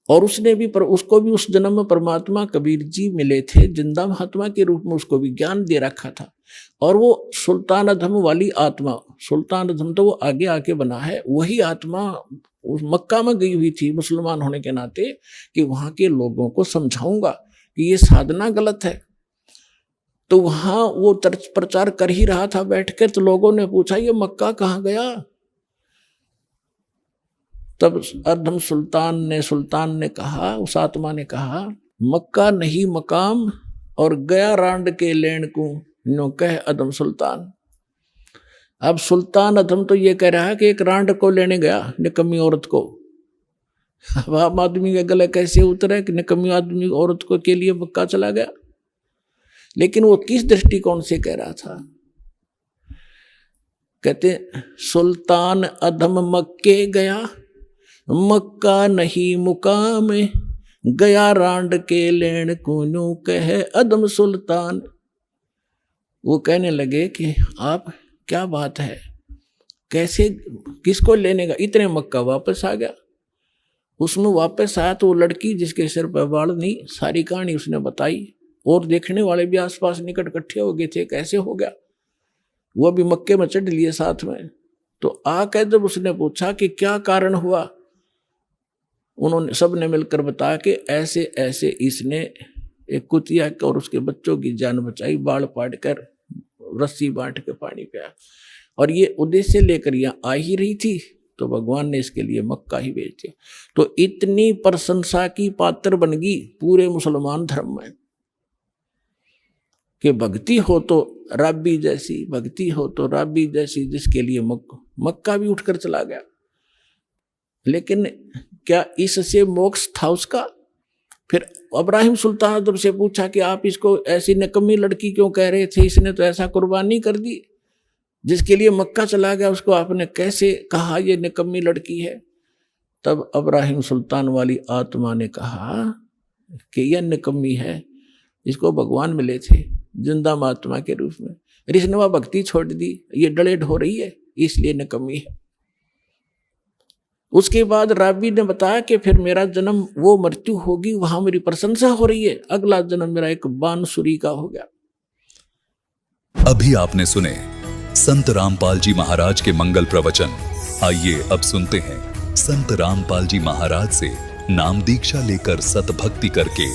और उसने भी उसको भी उस जन्म में परमात्मा कबीर जी मिले थे, जिंदा महात्मा के रूप में उसको भी ज्ञान दे रखा था। और वो सुल्तान अधम वाली आत्मा, सुल्तान अधम तो वो आगे आके बना है, वही आत्मा उस मक्का में गई हुई थी मुसलमान होने के नाते, कि वहां के लोगों को समझाऊंगा कि ये साधना गलत है। तो वहां वो प्रचार कर ही रहा था बैठ कर, तो लोगों ने पूछा ये मक्का कहाँ गया। तब अधम सुल्तान ने कहा, उस आत्मा ने कहा, मक्का नहीं मकाम, और गया रांड के लेन को नो कह अधम सुल्तान। अब सुल्तान अधम तो ये कह रहा है कि एक रांड को लेने गया, निकम्मी औरत को। अब आम आदमी के गले कैसे उतरे कि निकम्मी आदमी औरत को के लिए मक्का चला गया। लेकिन वो किस दृष्टिकोण से कह रहा था, कहते सुल्तान अधम मक्के गया, मक्का नहीं मुकाम, गया रांड के लेन को नो कह अधम सुल्तान। वो कहने लगे कि आप क्या बात है, कैसे किसको लेने का, इतने मक्का वापस आ गया। उसमें वापस आया तो वो लड़की जिसके सिर पर बाल नहीं, सारी कहानी उसने बताई, और देखने वाले भी आसपास निकट इकट्ठे हो गए थे, कैसे हो गया। वो भी मक्के में चढ़ लिए साथ में। तो आकर जब उसने पूछा कि क्या कारण हुआ, उन्होंने सबने मिलकर बताया कि ऐसे ऐसे इसने एक कुतिया और उसके बच्चों की जान बचाई, बाल पाड़ कर रस्सी बांट के पानी पिया, और ये उद्देश्य लेकर यहाँ आ ही रही थी, तो भगवान ने इसके लिए मक्का ही भेज दिया। तो इतनी प्रशंसा की पात्र बन गई पूरे मुसलमान धर्म में कि भक्ति हो तो राबी जैसी, भक्ति हो तो राबी जैसी, जिसके लिए मक्का भी उठकर चला गया। लेकिन क्या इससे मोक्ष था उसका? फिर अब्राहिम सुल्तान अदब से पूछा कि आप इसको ऐसी निकम्मी लड़की क्यों कह रहे थे, इसने तो ऐसा कुर्बानी कर दी, जिसके लिए मक्का चला गया, उसको आपने कैसे कहा ये निकम्मी लड़की है? तब अब्राहिम सुल्तान वाली आत्मा ने कहा कि यह निकम्मी है, इसको भगवान मिले थे जिंदा महात्मा के रूप में, इसने वह भक्ति छोड़ दी, ये डलेड हो रही है, इसलिए निकम्मी है। उसके बाद राबी ने बताया कि फिर मेरा जन्म वो मृत्यु होगी, वहां मेरी प्रशंसा हो रही है, अगला जन्म मेरा एक बांसुरी का हो गया। अभी आपने सुने संत रामपाल जी महाराज के मंगल प्रवचन। आइए अब सुनते हैं संत रामपाल जी महाराज से नाम दीक्षा लेकर सतभक्ति करके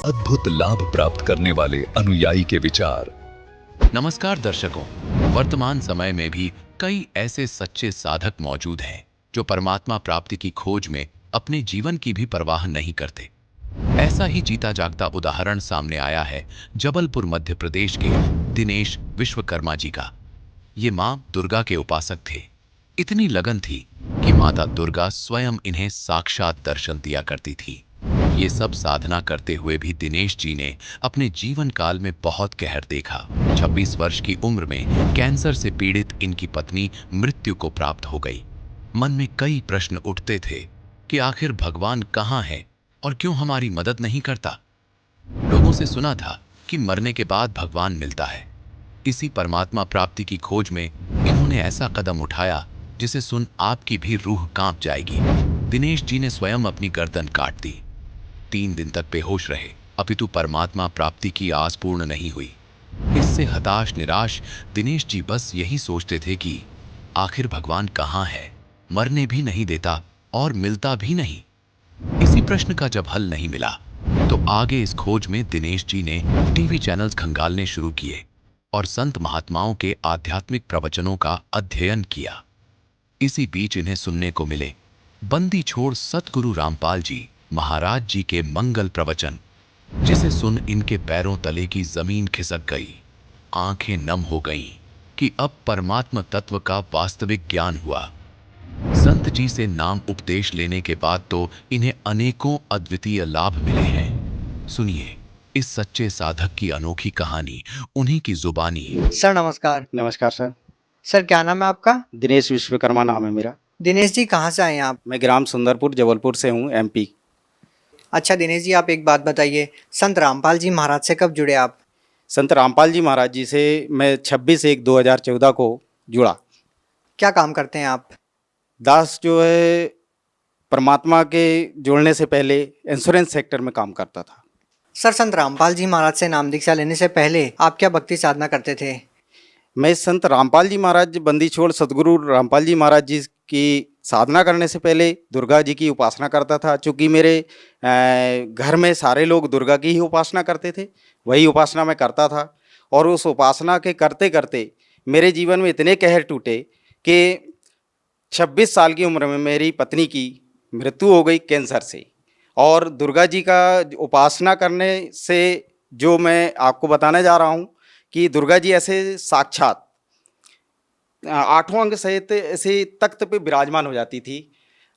अद्भुत लाभ प्राप्त करने वाले अनुयायी के विचार। नमस्कार दर्शकों, वर्तमान समय में भी कई ऐसे सच्चे साधक मौजूद हैं जो परमात्मा प्राप्ति की खोज में अपने जीवन की भी परवाह नहीं करते। ऐसा ही जीता जागता उदाहरण सामने आया है जबलपुर मध्य प्रदेश के दिनेश विश्वकर्मा जी का। ये मां दुर्गा के उपासक थे। इतनी लगन थी कि माता दुर्गा स्वयं इन्हें साक्षात दर्शन दिया करती थी। ये सब साधना करते हुए भी दिनेश जी ने अपने जीवन काल में बहुत कहर देखा। 26 वर्ष की उम्र में कैंसर से पीड़ित इनकी पत्नी मृत्यु को प्राप्त हो गई। मन में कई प्रश्न उठते थे कि आखिर भगवान कहाँ है और क्यों हमारी मदद नहीं करता। लोगों से सुना था कि मरने के बाद भगवान मिलता है। इसी परमात्मा प्राप्ति की खोज में इन्होंने ऐसा कदम उठाया जिसे सुन आपकी भी रूह कांप जाएगी। दिनेश जी ने स्वयं अपनी गर्दन काट दी। 3 दिन तक बेहोश रहे, अपितु परमात्मा प्राप्ति की आस पूर्ण नहीं हुई। इससे हताश निराश दिनेश जी बस यही सोचते थे कि आखिर भगवान कहाँ है, मरने भी नहीं देता और मिलता भी नहीं। इसी प्रश्न का जब हल नहीं मिला तो आगे इस खोज में दिनेश जी ने टीवी चैनल्स खंगालने शुरू किए और संत महात्माओं के आध्यात्मिक प्रवचनों का अध्ययन किया। इसी बीच इन्हें सुनने को मिले बंदी छोड़ सतगुरु रामपाल जी महाराज जी के मंगल प्रवचन, जिसे सुन इनके पैरों तले की जमीन खिसक गई, आंखें नम हो गईं कि अब परमात्मा तत्व का वास्तविक ज्ञान हुआ। संत जी से नाम उपदेश लेने के बाद तो इन्हें अनेकों अद्वितीय लाभ मिले हैं। सुनिए इस सच्चे साधक की अनोखी कहानी उन्हीं की जुबानी। सर नमस्कार। नमस्कार सर। सर क्या नाम है आपका? दिनेश विश्वकर्मा नाम है मेरा। दिनेश जी कहाँ से आए हैं आप? मैं ग्राम सुंदरपुर जबलपुर से हूँ, MP। अच्छा दिनेश जी, आप एक बात बताइए, संत रामपाल जी महाराज से कब जुड़े आप? संत रामपाल जी महाराज जी से मैं 26/1/2014 को जुड़ा। क्या काम करते हैं आप? दास जो है परमात्मा के जुड़ने से पहले इंश्योरेंस सेक्टर में काम करता था। सर संत रामपाल जी महाराज से नाम दीक्षा लेने से पहले आप क्या भक्ति साधना करते थे? मैं संत रामपाल जी महाराज बंदी छोड़ सदगुरु रामपाल जी महाराज जी की साधना करने से पहले दुर्गा जी की उपासना करता था। चूँकि मेरे घर में सारे लोग दुर्गा की ही उपासना करते थे, वही उपासना मैं करता था। और उस उपासना के करते करते मेरे जीवन में इतने कहर टूटे कि 26 साल की उम्र में मेरी पत्नी की मृत्यु हो गई कैंसर से। और दुर्गा जी का उपासना करने से जो मैं आपको बताने जा रहा हूँ कि दुर्गा जी ऐसे साक्षात 8वां अंग सहित ऐसे तख्त पे विराजमान हो जाती थी।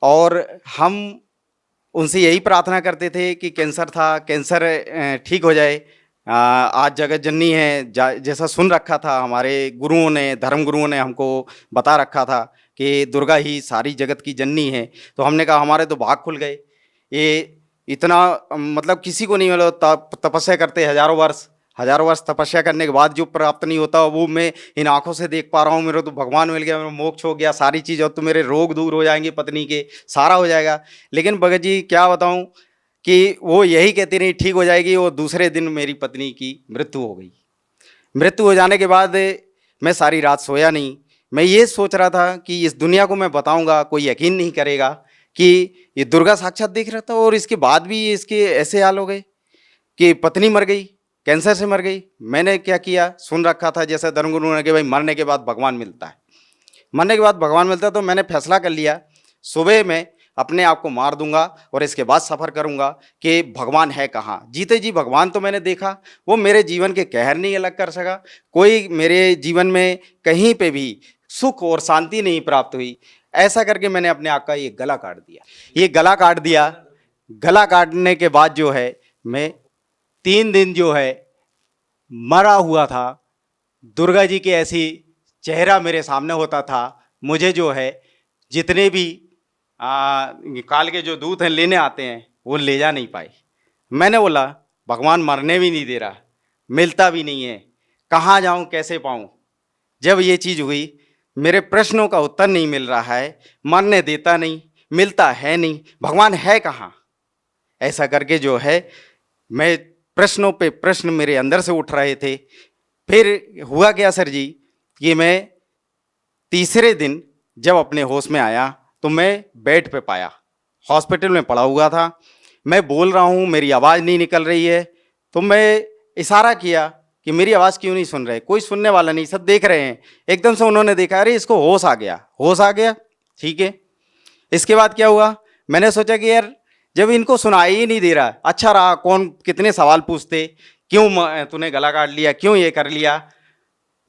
और हम उनसे यही प्रार्थना करते थे कि कैंसर था, कैंसर ठीक हो जाए। आज जगत जननी है, जैसा सुन रखा था हमारे गुरुओं ने, धर्म गुरुओं ने हमको बता रखा था कि दुर्गा ही सारी जगत की जननी है। तो हमने कहा हमारे तो भाग खुल गए। ये इतना मतलब किसी को नहीं मिला। तपस्या करते हजारों वर्ष तपस्या करने के बाद जो प्राप्त नहीं होता वो मैं इन आंखों से देख पा रहा हूँ। मेरे तो भगवान मिल गया, मेरा मोक्ष हो गया, सारी चीज़, और तो मेरे रोग दूर हो जाएंगे, पत्नी के सारा हो जाएगा। लेकिन भगत जी क्या बताऊँ कि वो यही कहती रही ठीक हो जाएगी। वो दूसरे दिन मेरी पत्नी की मृत्यु हो गई। मृत्यु हो जाने के बाद मैं सारी रात सोया नहीं। मैं ये सोच रहा था कि इस दुनिया को मैं बताऊँगा, कोई यकीन नहीं करेगा कि ये दुर्गा साक्षात देख रहा था। और इसके बाद भी इसके ऐसे हाल हो गए कि पत्नी मर गई, कैंसर से मर गई। मैंने क्या किया, सुन रखा था जैसे धर्मगुरु ने कि भाई मरने के बाद भगवान मिलता है, मरने के बाद भगवान मिलता है। तो मैंने फैसला कर लिया सुबह मैं अपने आप को मार दूंगा और इसके बाद सफ़र करूंगा कि भगवान है कहाँ। जीते जी भगवान तो मैंने देखा, वो मेरे जीवन के कहर नहीं अलग कर सका। कोई मेरे जीवन में कहीं पे भी सुख और शांति नहीं प्राप्त हुई। ऐसा करके मैंने अपने आप का ये गला काट दिया। गला काटने के बाद जो है मैं 3 दिन जो है मरा हुआ था। दुर्गा जी के ऐसी चेहरा मेरे सामने होता था। मुझे जो है जितने भी काल के जो दूत हैं लेने आते हैं वो ले जा नहीं पाए। मैंने बोला भगवान मरने भी नहीं दे रहा, मिलता भी नहीं है, कहाँ जाऊँ, कैसे पाऊँ। जब ये चीज़ हुई, मेरे प्रश्नों का उत्तर नहीं मिल रहा है, मरने देता नहीं, मिलता है नहीं, भगवान है कहाँ। ऐसा करके जो है मैं प्रश्नों पे प्रश्न मेरे अंदर से उठ रहे थे। फिर हुआ क्या सर जी कि मैं तीसरे दिन जब अपने होश में आया तो मैं बेड पे पाया, हॉस्पिटल में पड़ा हुआ था। मैं बोल रहा हूँ, मेरी आवाज़ नहीं निकल रही है। तो मैं इशारा किया कि मेरी आवाज़ क्यों नहीं सुन रहे। कोई सुनने वाला नहीं, सब देख रहे हैं। एकदम से उन्होंने देखा, अरे इसको होश आ गया। ठीक है। इसके बाद क्या हुआ, मैंने सोचा कि यार जब इनको सुनाई ही नहीं दे रहा, अच्छा रहा, कौन कितने सवाल पूछते, क्यों तूने गला काट लिया, क्यों ये कर लिया।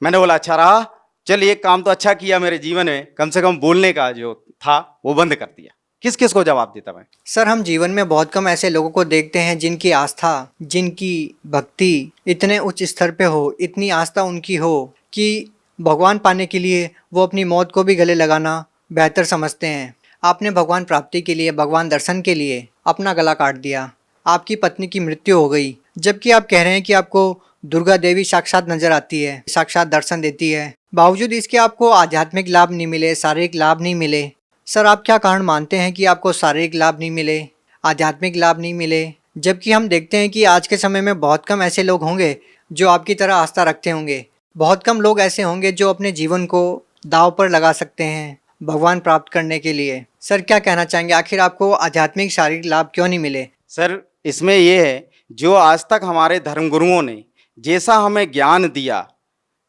मैंने बोला अच्छा रहा, चल एक काम तो अच्छा किया मेरे जीवन में, कम से कम बोलने का जो था वो बंद कर दिया। किस किस को जवाब देता मैं? सर, हम जीवन में बहुत कम ऐसे लोगों को देखते हैं जिनकी आस्था, जिनकी भक्ति इतने उच्च स्तर पे हो, इतनी आस्था उनकी हो कि भगवान पाने के लिए वो अपनी मौत को भी गले लगाना बेहतर समझते हैं। आपने भगवान प्राप्ति के लिए, भगवान दर्शन के लिए अपना गला काट दिया, आपकी पत्नी की मृत्यु हो गई, जबकि आप कह रहे हैं कि आपको दुर्गा देवी साक्षात नजर आती है, साक्षात दर्शन देती है। बावजूद इसके आपको आध्यात्मिक लाभ नहीं मिले, शारीरिक लाभ नहीं मिले। सर, आप क्या कारण मानते हैं कि आपको शारीरिक लाभ नहीं मिले, आध्यात्मिक लाभ नहीं मिले, जबकि हम देखते हैं कि आज के समय में बहुत कम ऐसे लोग होंगे जो आपकी तरह आस्था रखते होंगे। बहुत कम लोग ऐसे होंगे जो अपने जीवन को दांव पर लगा सकते हैं भगवान प्राप्त करने के लिए। सर, क्या कहना चाहेंगे, आखिर आपको आध्यात्मिक शारीरिक लाभ क्यों नहीं मिले? सर, इसमें ये है, जो आज तक हमारे धर्मगुरुओं ने जैसा हमें ज्ञान दिया,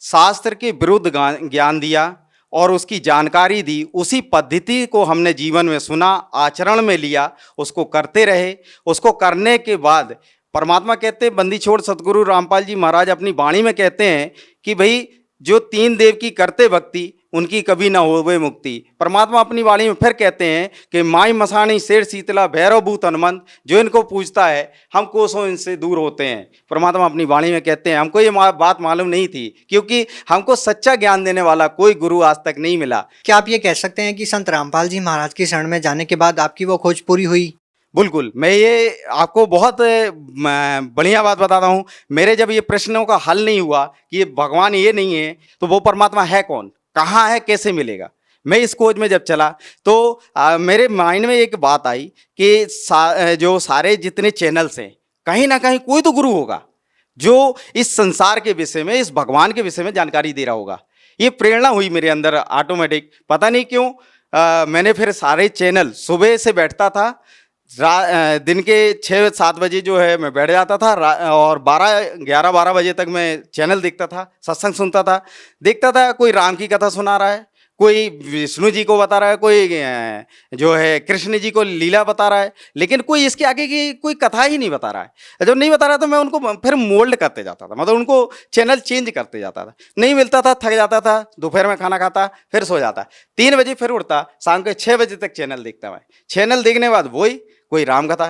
शास्त्र के विरुद्ध ज्ञान दिया और उसकी जानकारी दी, उसी पद्धति को हमने जीवन में सुना, आचरण में लिया, उसको करते रहे। उसको करने के बाद परमात्मा कहते हैं, बंदी छोड़ सतगुरु रामपाल जी महाराज अपनी वाणी में कहते हैं कि भाई जो तीन देव की करते भक्ति, उनकी कभी ना होवे मुक्ति। परमात्मा अपनी वाणी में फिर कहते हैं कि माई मसाणी शेर शीतला भैरव भूत हनुमंत, जो इनको पूजता है हम कोसों इनसे दूर होते हैं। परमात्मा अपनी वाणी में कहते हैं। हमको ये बात मालूम नहीं थी, क्योंकि हमको सच्चा ज्ञान देने वाला कोई गुरु आज तक नहीं मिला। क्या आप ये कह सकते हैं कि संत रामपाल जी महाराज की शरण में जाने के बाद आपकी वो खोज पूरी हुई? बिल्कुल, मैं ये आपको बहुत बढ़िया बात बताता हूँ। मेरे जब ये प्रश्नों का हल नहीं हुआ कि ये भगवान ये नहीं है, तो वो परमात्मा है कौन, कहाँ है, कैसे मिलेगा, मैं इस खोज में जब चला तो मेरे माइंड में एक बात आई कि जो सारे जितने चैनल्स हैं, कहीं ना कहीं कोई तो गुरु होगा जो इस संसार के विषय में, इस भगवान के विषय में जानकारी दे रहा होगा। ये प्रेरणा हुई मेरे अंदर ऑटोमेटिक, पता नहीं क्यों। मैंने फिर सारे चैनल, सुबह से बैठता था, दिन के 6-7 बजे जो है मैं बैठ जाता था और 11-12 बजे तक मैं चैनल देखता था, सत्संग सुनता था, देखता था। कोई राम की कथा सुना रहा है, कोई विष्णु जी को बता रहा है, कोई जो है कृष्ण जी को लीला बता रहा है, लेकिन कोई इसके आगे की कोई कथा ही नहीं बता रहा है। जब नहीं बता रहा तो मैं उनको फिर मोल्ड करते जाता था, मतलब उनको चैनल चेंज करते जाता था। नहीं मिलता था, थक जाता था, दोपहर में खाना खाता, फिर सो जाता। 3 बजे फिर उठता, शाम के 6 बजे तक चैनल देखता मैं। चैनल देखने के बाद वही कोई राम कथा,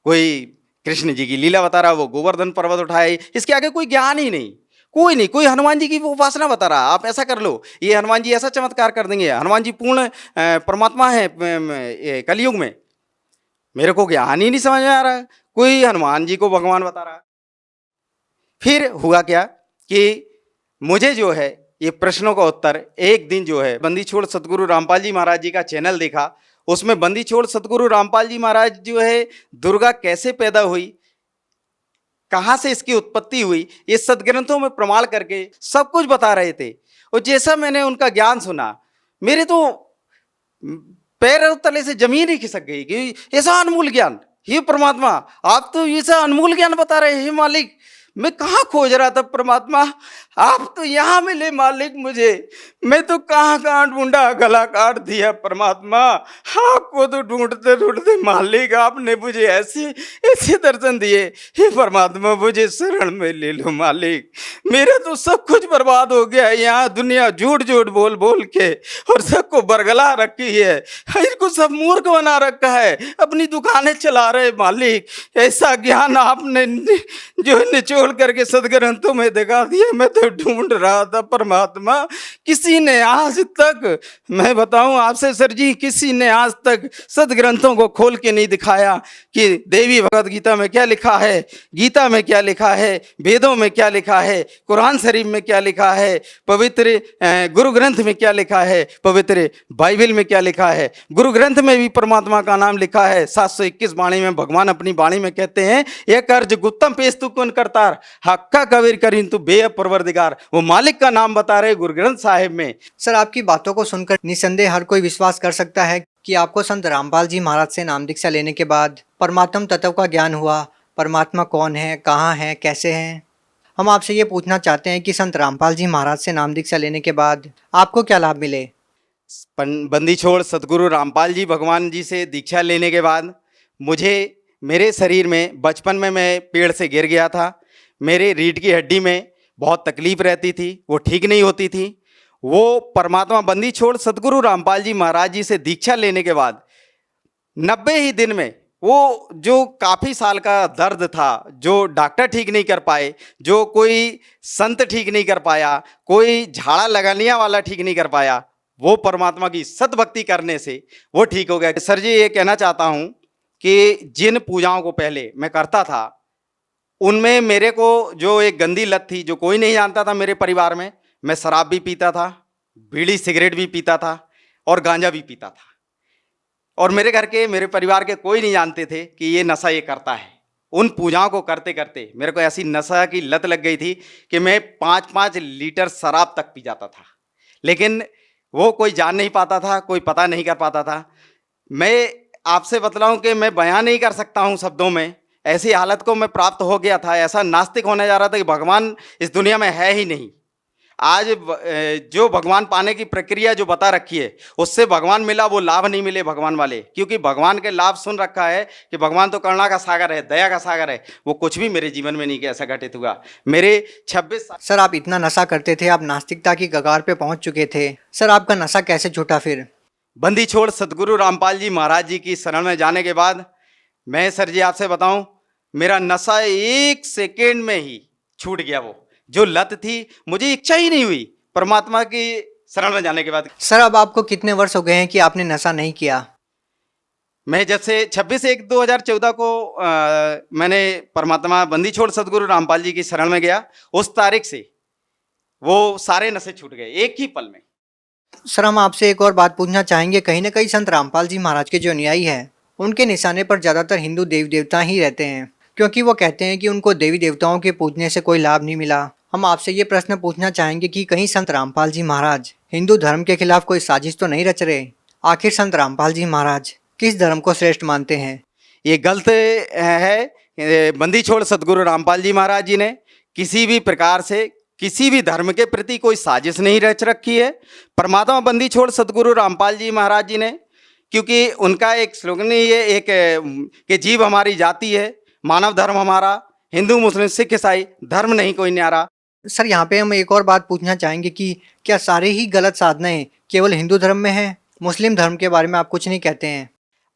कोई कृष्ण जी की लीला बता रहा, वो गोवर्धन पर्वत उठाए, इसके आगे कोई ज्ञान ही नहीं, कोई नहीं। कोई हनुमान जी की उपासना बता रहा, आप ऐसा कर लो, ये हनुमान जी ऐसा चमत्कार कर देंगे, हनुमान जी पूर्ण परमात्मा है कलयुग में। मेरे को ज्ञान ही नहीं समझ में आ रहा है, कोई हनुमान जी को भगवान बता रहा। फिर हुआ क्या कि मुझे जो है ये प्रश्नों का उत्तर एक दिन जो है बंदी छोड़ सतगुरु रामपाल जी महाराज जी का चैनल देखा। उसमें बंदी छोड़ सतगुरु रामपाल जी महाराज जो है दुर्गा कैसे पैदा हुई, कहाँ से इसकी उत्पत्ति हुई, ये सदग्रंथों में प्रमाण करके सब कुछ बता रहे थे। और जैसा मैंने उनका ज्ञान सुना, मेरे तो पैर तले से जमीन ही खिसक गई कि ऐसा अनमोल ज्ञान, हे परमात्मा आप तो ऐसा अनमोल ज्ञान बता रहे हैं मालिक। मैं कहाँ खोज रहा था परमात्मा, आप तो यहाँ मिले मालिक मुझे। मैं तो कहाँ कहाँ ढूंढा, गला काट दिया परमात्मा। आपको तो ढूंढते ढूंढते मालिक आपने मुझे ऐसे ऐसे दर्शन दिए। हे परमात्मा मुझे शरण में ले लो मालिक, मेरा तो सब कुछ बर्बाद हो गया। यहाँ दुनिया झूठ झूठ बोल बोल के और सबको बरगला रखी है, इनको सब मूर्ख बना रखा है, अपनी दुकानें चला रहे मालिक। ऐसा ज्ञान आपने जो निचोड़ करके सदग्रंथों में दिखा दिया। मैं तो ढूंढ रहा था परमात्मा, किसी ने आज तक, मैं बताऊं आपसे सर जी, किसी ने आज तक सदग्रंथों को खोल के नहीं दिखाया कि देवी भगवत गीता में क्या लिखा है, गीता में क्या लिखा है, वेदों में क्या लिखा है, कुरान शरीफ में क्या लिखा है, पवित्र गुरु ग्रंथ में क्या लिखा है, पवित्र बाइबल में क्या लिखा है। गुरु ग्रंथ में भी परमात्मा का नाम लिखा है। 721 वाणी में भगवान अपनी वाणी में कहते हैं, एक अर्ज गुप्तम पेश तू कौन करतार, हक्का कबीर करीन तू बे परवरदिगार। वो मालिक का नाम बता रहे गुरु ग्रंथ साहिब में। सर, आपकी बातों को सुनकर निसंदेह हर कोई विश्वास कर सकता है कि आपको संत रामपाल जी महाराज से नाम दीक्षा लेने के बाद परमात्म तत्व का ज्ञान हुआ। परमात्मा कौन है, कहाँ है, कैसे हैं। हम आपसे ये पूछना चाहते हैं कि संत रामपाल जी महाराज से नाम दीक्षा लेने के बाद आपको क्या लाभ मिले? बंदी छोड़ सतगुरु रामपाल जी भगवान जी से दीक्षा लेने के बाद मुझे, मेरे शरीर में, बचपन में मैं पेड़ से गिर गया था, मेरे रीढ़ की हड्डी में बहुत तकलीफ रहती थी, वो ठीक नहीं होती थी। वो परमात्मा बंदी छोड़ सतगुरु रामपाल जी महाराज जी से दीक्षा लेने के बाद 90 ही दिन में वो जो काफ़ी साल का दर्द था, जो डॉक्टर ठीक नहीं कर पाए, जो कोई संत ठीक नहीं कर पाया, कोई झाड़ा लगाने वाला ठीक नहीं कर पाया, वो परमात्मा की सतभक्ति करने से वो ठीक हो गया। सर जी, ये कहना चाहता हूँ कि जिन पूजाओं को पहले मैं करता था, उनमें मेरे को जो एक गंदी लत थी, जो कोई नहीं जानता था मेरे परिवार में, मैं शराब भी पीता था, बीड़ी सिगरेट भी पीता था और गांजा भी पीता था। और मेरे घर के, मेरे परिवार के कोई नहीं जानते थे कि ये नशा ये करता है। उन पूजाओं को करते करते मेरे को ऐसी नशा की लत लग गई थी कि मैं 5-5 लीटर शराब तक पी जाता था, लेकिन वो कोई जान नहीं पाता था, कोई पता नहीं कर पाता था। मैं आपसे बतलाऊं कि मैं बयान नहीं कर सकता हूं शब्दों में, ऐसी हालत को मैं प्राप्त हो गया था, ऐसा नास्तिक होने जा रहा था कि भगवान इस दुनिया में है ही नहीं। आज जो भगवान पाने की प्रक्रिया जो बता रखी है, उससे भगवान मिला, वो लाभ नहीं मिले भगवान वाले, क्योंकि भगवान के लाभ सुन रखा है कि भगवान तो करुणा का सागर है, दया का सागर है। वो कुछ भी मेरे जीवन में नहीं कि ऐसा घटित हुआ। मेरे 26 साल। सर, आप इतना नशा करते थे, आप नास्तिकता की कगार पे पहुंच चुके थे। सर, आपका नशा कैसे छूटा फिर? बंदी छोड़ सदगुरु रामपाल जी महाराज जी की शरण में जाने के बाद मैं सर जी आपसे बताऊं, मेरा नशा 1 सेकेंड में ही छूट गया। वो जो लत थी, मुझे इच्छा ही नहीं हुई परमात्मा की शरण में जाने के बाद। सर, अब आपको कितने वर्ष हो गए हैं कि आपने नशा नहीं किया? मैं जब से 26/1/2014 को मैंने परमात्मा बंदी छोड़ सदगुरु रामपाल जी की शरण में गया, उस तारीख से वो सारे नशे छूट गए एक ही पल में। सर, हम आपसे एक और बात पूछना चाहेंगे। कहीं ना कहीं संत रामपाल जी महाराज के जो अनुयायी हैं, उनके निशाने पर ज़्यादातर हिंदू देवी देवता ही रहते हैं, क्योंकि वो कहते हैं कि उनको देवी देवताओं के पूजने से कोई लाभ नहीं मिला। हम आपसे ये प्रश्न पूछना चाहेंगे कि कहीं संत रामपाल जी महाराज हिंदू धर्म के खिलाफ कोई साजिश तो नहीं रच रहे? आखिर संत रामपाल जी महाराज किस धर्म को श्रेष्ठ मानते हैं? ये गलत है। बंदी छोड़ सदगुरु रामपाल जी महाराज जी ने किसी भी प्रकार से किसी भी धर्म के प्रति कोई साजिश नहीं रच रखी है। परमात्मा बंदी छोड़ सदगुरु रामपाल जी महाराज जी ने, क्योंकि उनका एक स्लोगन ये एक कि जीव हमारी जाति है, मानव धर्म हमारा, हिंदू मुस्लिम सिख ईसाई धर्म नहीं कोई न्यारा। सर, यहाँ पे हम एक और बात पूछना चाहेंगे कि क्या सारे ही गलत साधनाएं केवल हिंदू धर्म में हैं? मुस्लिम धर्म के बारे में आप कुछ नहीं कहते हैं?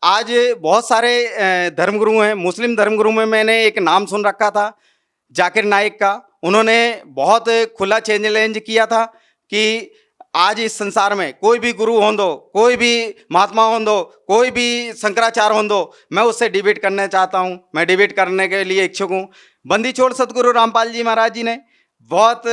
आज बहुत सारे धर्मगुरु हैं। मुस्लिम धर्मगुरु में मैंने एक नाम सुन रखा था, जाकिर नाइक का। उन्होंने बहुत खुला चैलेंज किया था कि आज इस संसार में कोई भी गुरु हों दो, कोई भी महात्मा हों दो, कोई भी शंकराचार्य हों दो, मैं उससे डिबेट करना चाहता हूं, मैं डिबेट करने के लिए इच्छुक हूं। बंदी छोड़ सदगुरु रामपाल जी महाराज जी ने बहुत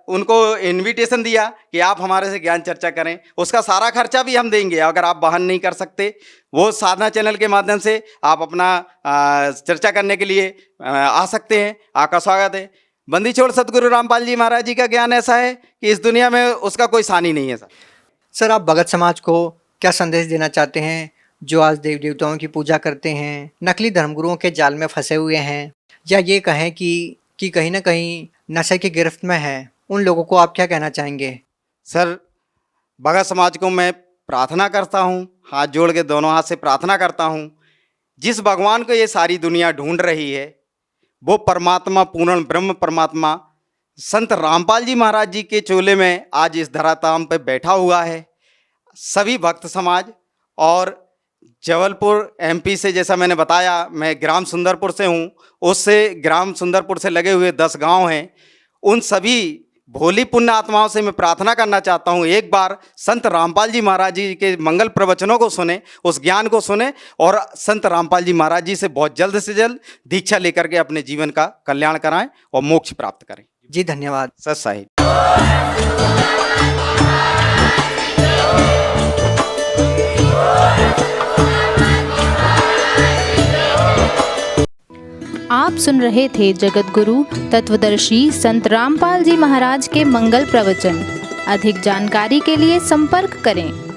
उनको इनविटेशन दिया कि आप हमारे से ज्ञान चर्चा करें, उसका सारा खर्चा भी हम देंगे। अगर आप बहन नहीं कर सकते, वो साधना चैनल के माध्यम से आप अपना चर्चा करने के लिए आ सकते हैं। आपका स्वागत है। बंदी छोड़ सदगुरु रामपाल जी महाराज जी का ज्ञान ऐसा है कि इस दुनिया में उसका कोई सानी नहीं है। सर, आप भगत समाज को क्या संदेश देना चाहते हैं जो आज देवी देवताओं की पूजा करते हैं, नकली धर्मगुरुओं के जाल में फंसे हुए हैं, या ये कहें कि कहीं ना कहीं नशे की गिरफ्त में है? उन लोगों को आप क्या कहना चाहेंगे? सर, भगत समाज को मैं प्रार्थना करता हूँ, हाथ जोड़ के दोनों हाथ से प्रार्थना करता हूँ, जिस भगवान को ये सारी दुनिया ढूंढ रही है, वो परमात्मा, पूर्ण ब्रह्म परमात्मा संत रामपाल जी महाराज जी के चोले में आज इस धराधाम पे बैठा हुआ है। सभी भक्त समाज और जबलपुर एमपी से, जैसा मैंने बताया, मैं ग्राम सुंदरपुर से हूँ, उससे ग्राम सुंदरपुर से लगे हुए 10 गांव हैं। उन सभी भोली पुण्य आत्माओं से मैं प्रार्थना करना चाहता हूँ, एक बार संत रामपाल जी महाराज जी के मंगल प्रवचनों को सुने, उस ज्ञान को सुने और संत रामपाल जी महाराज जी से बहुत जल्द से जल्द दीक्षा लेकर के अपने जीवन का कल्याण कराएं और मोक्ष प्राप्त करें। जी धन्यवाद। सत साहिब। आप सुन रहे थे जगत गुरु तत्वदर्शी संत रामपाल जी महाराज के मंगल प्रवचन। अधिक जानकारी के लिए संपर्क करें।